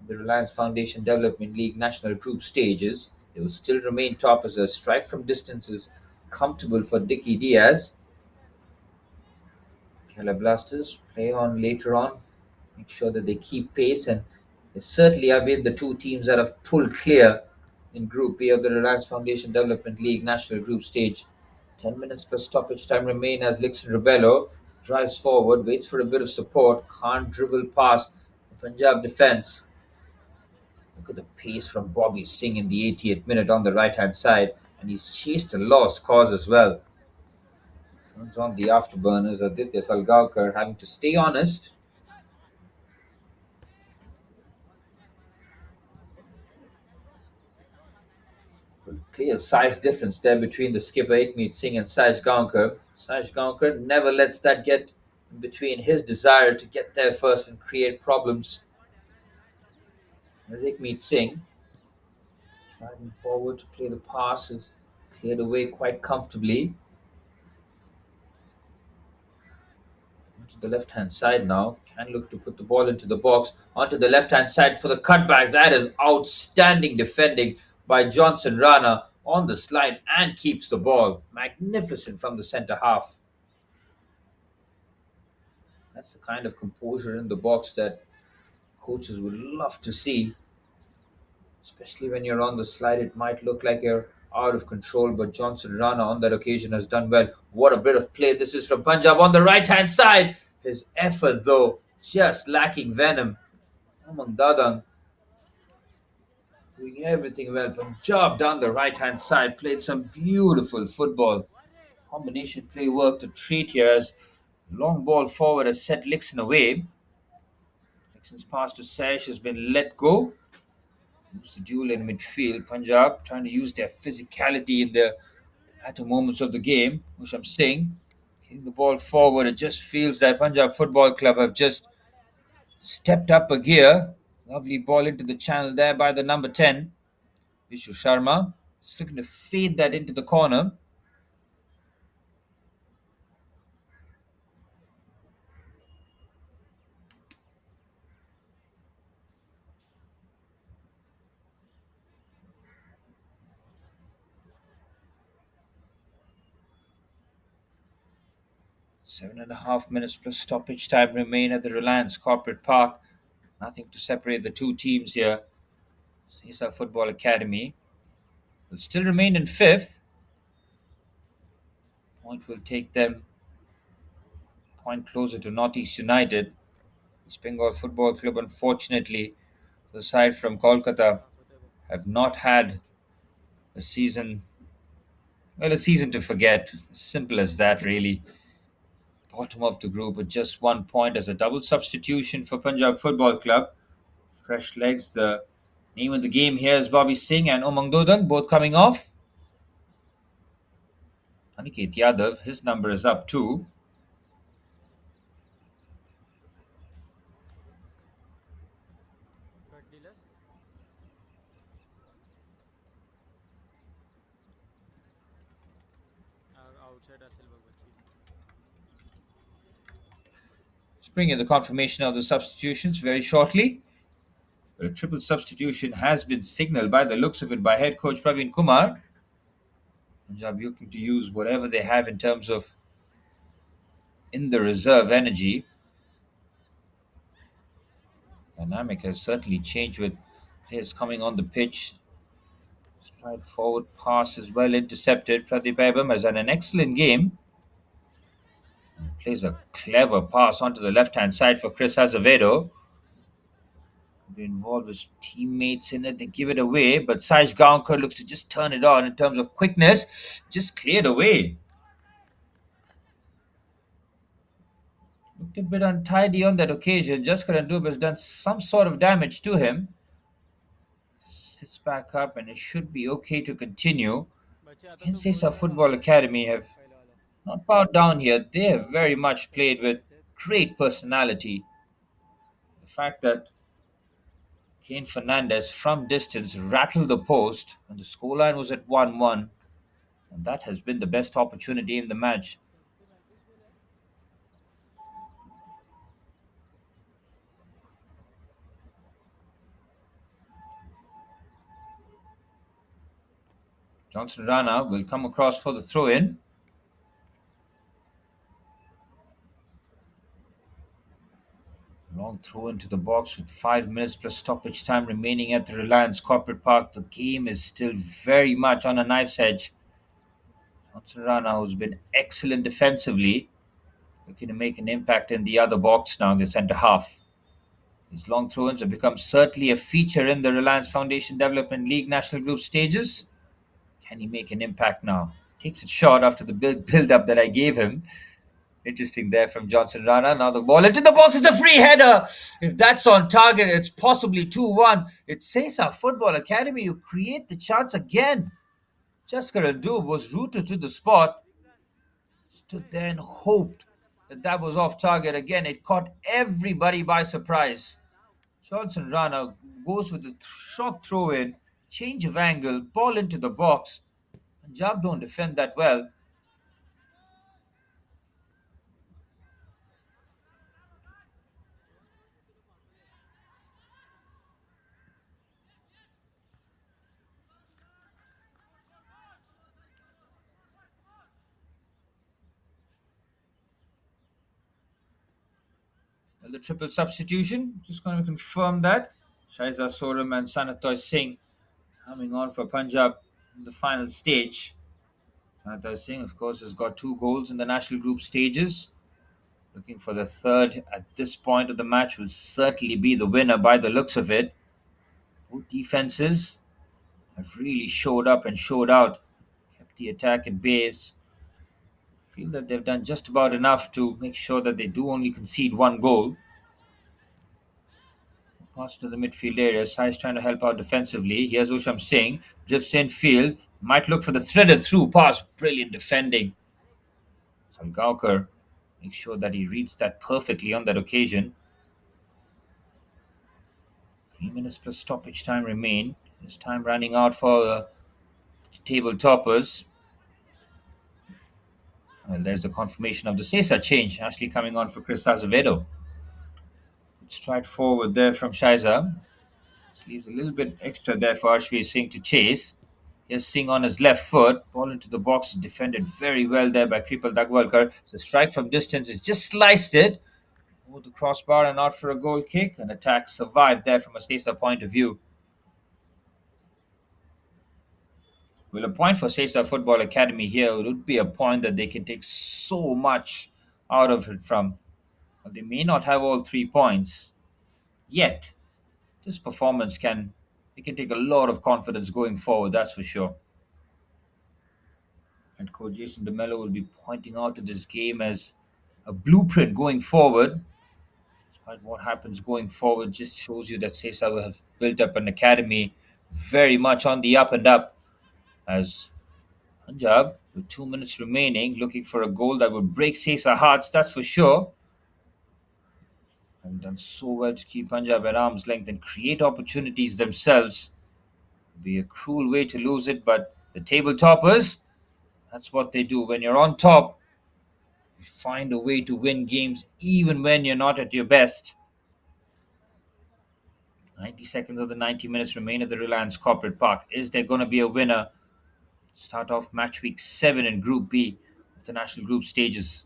the Reliance Foundation Development League National Group stages, they will still remain top as a strike from distance is comfortable for Dicky Diaz. Kerala Blasters play on later on, make sure that they keep pace, and they certainly have been the two teams that have pulled clear in Group B of the Reliance Foundation Development League National Group Stage. 10 minutes plus stoppage time remain as Lixon Rebello drives forward, waits for a bit of support, can't dribble past the Punjab defence. Look at the pace from Bobby Singh in the 80th minute on the right hand side, and he's chased a lost cause as well. Turns on the afterburners. Aditya Salgaonkar having to stay honest. Clear size difference there between the skipper Ikmeet Singh and Saj Gaonkar. Saj Gaonkar never lets that get in between his desire to get there first and create problems. As Ikmeet Singh striding forward to play the pass is cleared away quite comfortably. Onto the left hand side now. Can look to put the ball into the box. Onto the left hand side for the cutback. That is outstanding defending by Johnson Rana on the slide and keeps the ball. Magnificent from the centre half. That's the kind of composure in the box that coaches would love to see, especially when you're on the slide. It might look like you're out of control, but Johnson Rana on that occasion has done well. What a bit of play this is from Punjab on the right hand side. His effort, though, just lacking venom. Among Dadang doing everything well. Punjab down the right hand side played some beautiful football. Combination play worked a treat here as long ball forward has set Lixon away. Lixon's pass to Sash has been let go. Moves the duel in midfield. Punjab trying to use their physicality in the latter moments of the game, which I'm saying. Hitting the ball forward, it just feels that Punjab Football Club have just stepped up a gear. Lovely ball into the channel there by the number 10, Vishu Sharma. Just looking to fade that into the corner. 7.5 minutes plus stoppage time remain at the Reliance Corporate Park. Nothing to separate the two teams here. Sesa Football Academy will still remain in fifth. Point will take them point closer to Northeast United. East Bengal Football Club, unfortunately, the side from Kolkata, have not had a season, well, a season to forget. Simple as that, really. Bottom of the group with just 1 point as a double substitution for Punjab Football Club. Fresh legs. The name of the game here is Bobby Singh and Umang Dodang, both coming off. Aniket Yadav, his number is up too. Let's bring in the confirmation of the substitutions very shortly. A triple substitution has been signaled by the looks of it by head coach Praveen Kumar. Punjab looking to use whatever they have in terms of in the reserve energy. Dynamic has certainly changed with players coming on the pitch. Stride forward pass is well intercepted. Pradeep Abam has had an excellent game. Plays a clever pass onto the left hand side for Chris Azevedo. They involve his teammates in it. They give it away, but Saj Gaonkar looks to just turn it on in terms of quickness. Just cleared away. Looked a bit untidy on that occasion. Jaskar Andub has done some sort of damage to him. Sits back up and it should be okay to continue. Sesa Football Academy have not bowed down here. They have very much played with great personality. The fact that Kane Fernandez from distance rattled the post when the scoreline was at 1-1, and that has been the best opportunity in the match. Johnson Rana will come across for the throw in. Long throw into the box with 5 minutes plus stoppage time remaining at the Reliance Corporate Park. The game is still very much on a knife's edge. Johnson Rana, who's been excellent defensively, looking to make an impact in the other box now in the centre half. These long throw-ins have become certainly a feature in the Reliance Foundation Development League National Group stages. Can he make an impact now? Takes it short after the build-up that I gave him. Interesting there from Johnson Rana. Now the ball into the box. It's a free header. If that's on target, it's possibly 2-1. It's Sesa Football Academy who create the chance again. Jessica Randub was rooted to the spot. Stood there and hoped that was off target again. It caught everybody by surprise. Johnson Rana goes with a shock throw in, change of angle, ball into the box. Punjab don't defend that well. Well, the triple substitution, just going to confirm that. Shaiza Soram and Sanatoy Singh coming on for Punjab in the final stage. Sanatoy Singh, of course, has got 2 goals in the national group stages. Looking for the third at this point of the match will certainly be the winner by the looks of it. Both defenses have really showed up and showed out, kept the attack at base. Feel that they've done just about enough to make sure that they do only concede 1 goal. Pass to the midfield area. Sai's trying to help out defensively. Here's Usham Singh. Drifts in field. Might look for the threaded through pass. Brilliant defending. Salgaonkar makes sure that he reads that perfectly on that occasion. 3 minutes plus stoppage time remain. This time running out for the table toppers. Well, there's the confirmation of the Sesa change. Ashley coming on for Chris Azevedo. Good stride forward there from Shaiza. Leaves a little bit extra there for Ashvi Singh to chase. Here's Singh on his left foot. Ball into the box is defended very well there by Kripal Dagwalkar. So strike from distance is just sliced it over the crossbar and out for a goal kick. An attack survived there from a Sesa point of view. Well, a point for Sesa Football Academy here would be a point that they can take so much out of it from. Well, they may not have all 3 points yet. This performance they can take a lot of confidence going forward, that's for sure. And coach Jason DeMello will be pointing out to this game as a blueprint going forward. Despite what happens going forward, just shows you that Sesa will have built up an academy very much on the up and up. As Punjab, with 2 minutes remaining, looking for a goal that would break Sesa hearts, that's for sure. And done so well to keep Punjab at arm's length and create opportunities themselves. It'd be a cruel way to lose it, but the table toppers, that's what they do. When you're on top, you find a way to win games even when you're not at your best. 90 seconds of the 90 minutes remain at the Reliance Corporate Park. Is there going to be a winner? Start off match week 7 in Group B of the national group stages.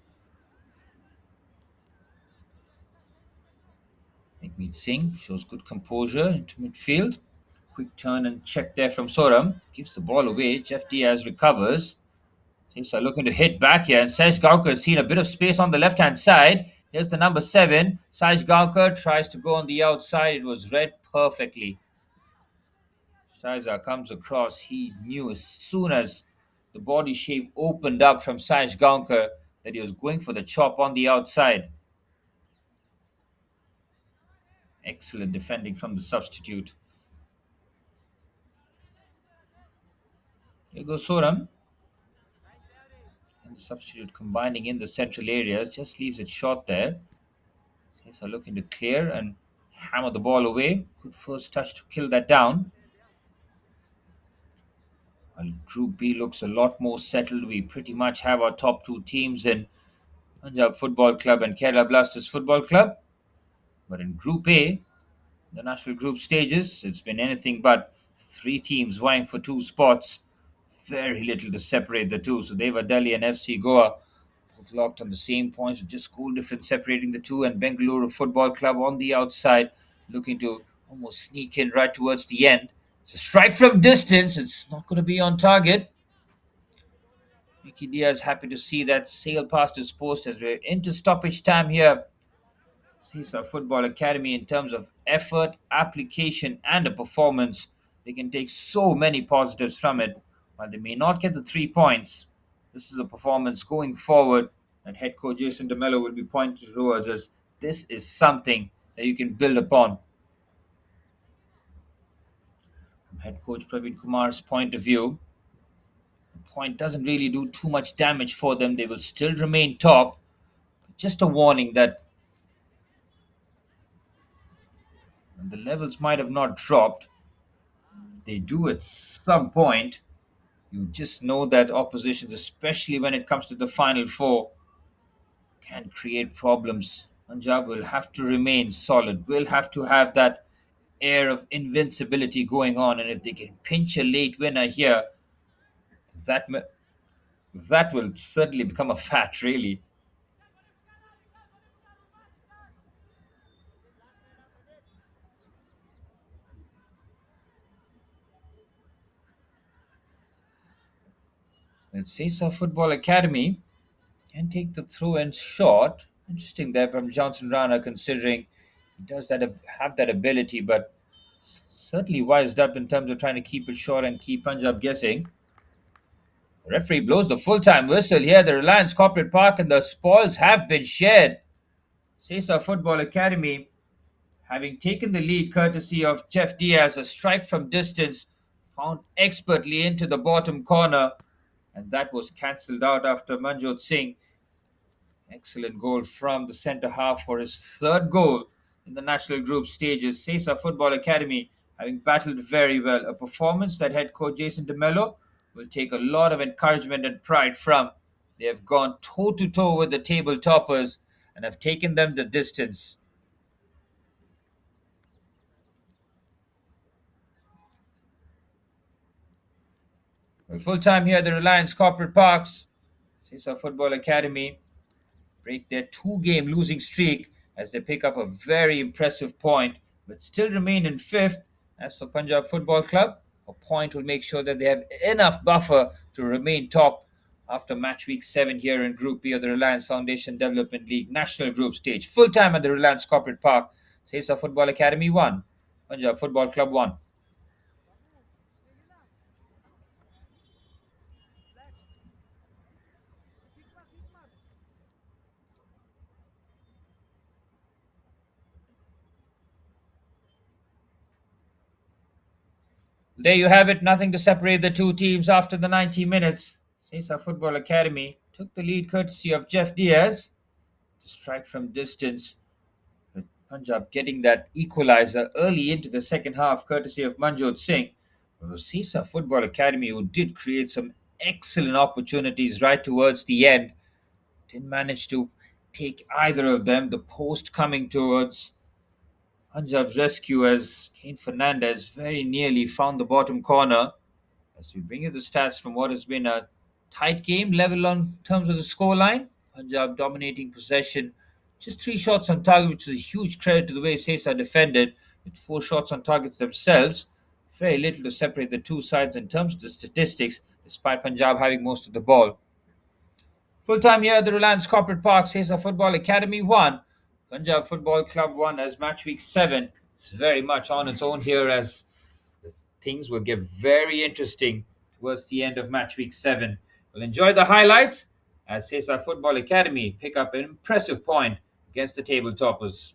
Megmeet Singh shows good composure into midfield. Quick turn and check there from Soram. Gives the ball away. Jeff Diaz recovers. Sesa looking to hit back here, and Saj Gaukar has seen a bit of space on the left-hand side. Here's the number 7. Saj Gaukar tries to go on the outside. It was read perfectly. Shaiza comes across. He knew as soon as the body shape opened up from Saj Gaukar that he was going for the chop on the outside. Excellent defending from the substitute. Here goes Soram. And the substitute combining in the central areas just leaves it short there. Sesa looking to clear and hammer the ball away. Good first touch to kill that down. Well, Group B looks a lot more settled. We pretty much have our top 2 teams in Punjab Football Club and Kerala Blasters Football Club. But in Group A, the national group stages, it's been anything but 3 teams vying for 2 spots. Very little to separate the two. So Deva Delhi and FC Goa locked on the same points with just goal difference separating the two, and Bengaluru Football Club on the outside looking to almost sneak in right towards the end. It's a strike from distance. It's not going to be on target. Mickey Diaz happy to see that sail past his post as we're into stoppage time here. Sesa Football Academy, in terms of effort, application, and a performance, they can take so many positives from it. While they may not get the 3 points, this is a performance going forward that head coach Jason DeMello will be pointing towards as this is something that you can build upon. From head coach Praveen Kumar's point of view, the point doesn't really do too much damage for them. They will still remain top. Just a warning that the levels might have not dropped. They do at some point. You just know that oppositions, especially when it comes to the final four, can create problems. Punjab will have to remain solid, will have to have that air of invincibility going on. And if they can pinch a late winner here, that, that will certainly become a fact, really. Let's say Sesa Football Academy can take the throw and shot. Interesting there from Johnson Rana, considering he does have that ability, but certainly wised up in terms of trying to keep it short and keep Punjab guessing. The referee blows the full time whistle here at the Reliance Corporate Park, and the spoils have been shared. Sesa Football Academy, having taken the lead courtesy of Jeff Diaz, a strike from distance, found expertly into the bottom corner, and that was cancelled out after Manjot Singh. Excellent goal from the centre half for his third goal in the national group stages. Sesa Football Academy having battled very well. A performance that head coach Jason DeMello will take a lot of encouragement and pride from. They have gone toe to toe with the table toppers and have taken them the distance. Well, full time here at the Reliance Corporate Parks. Sesa Football Academy break their two-game losing streak as they pick up a very impressive point, but still remain in fifth. As for Punjab Football Club, a point will make sure that they have enough buffer to remain top after match week 7 here in Group B of the Reliance Foundation Development League National Group Stage. Full time at the Reliance Corporate Park. Sesa Football Academy 1, Punjab Football Club 1. There you have it, nothing to separate the two teams after the 90 minutes. Sesa Football Academy took the lead courtesy of Jeff Diaz to strike from distance, with Punjab getting that equalizer early into the second half courtesy of Manjot Singh. It was Sesa Football Academy who did create some excellent opportunities right towards the end. Didn't manage to take either of them. The post coming towards Punjab's rescue as Kane Fernandez very nearly found the bottom corner. As we bring you the stats from what has been a tight game, level on terms of the scoreline. Punjab dominating possession, just 3 shots on target, which is a huge credit to the way Sesa defended, with 4 shots on targets themselves. Very little to separate the two sides in terms of the statistics, despite Punjab having most of the ball. Full time here at the Reliance Corporate Park, Sesa Football Academy 1, Punjab Football Club 1 as match week 7. It's very much on its own here as things will get very interesting towards the end of match week 7. We'll enjoy the highlights as Sesa Football Academy pick up an impressive point against the table toppers.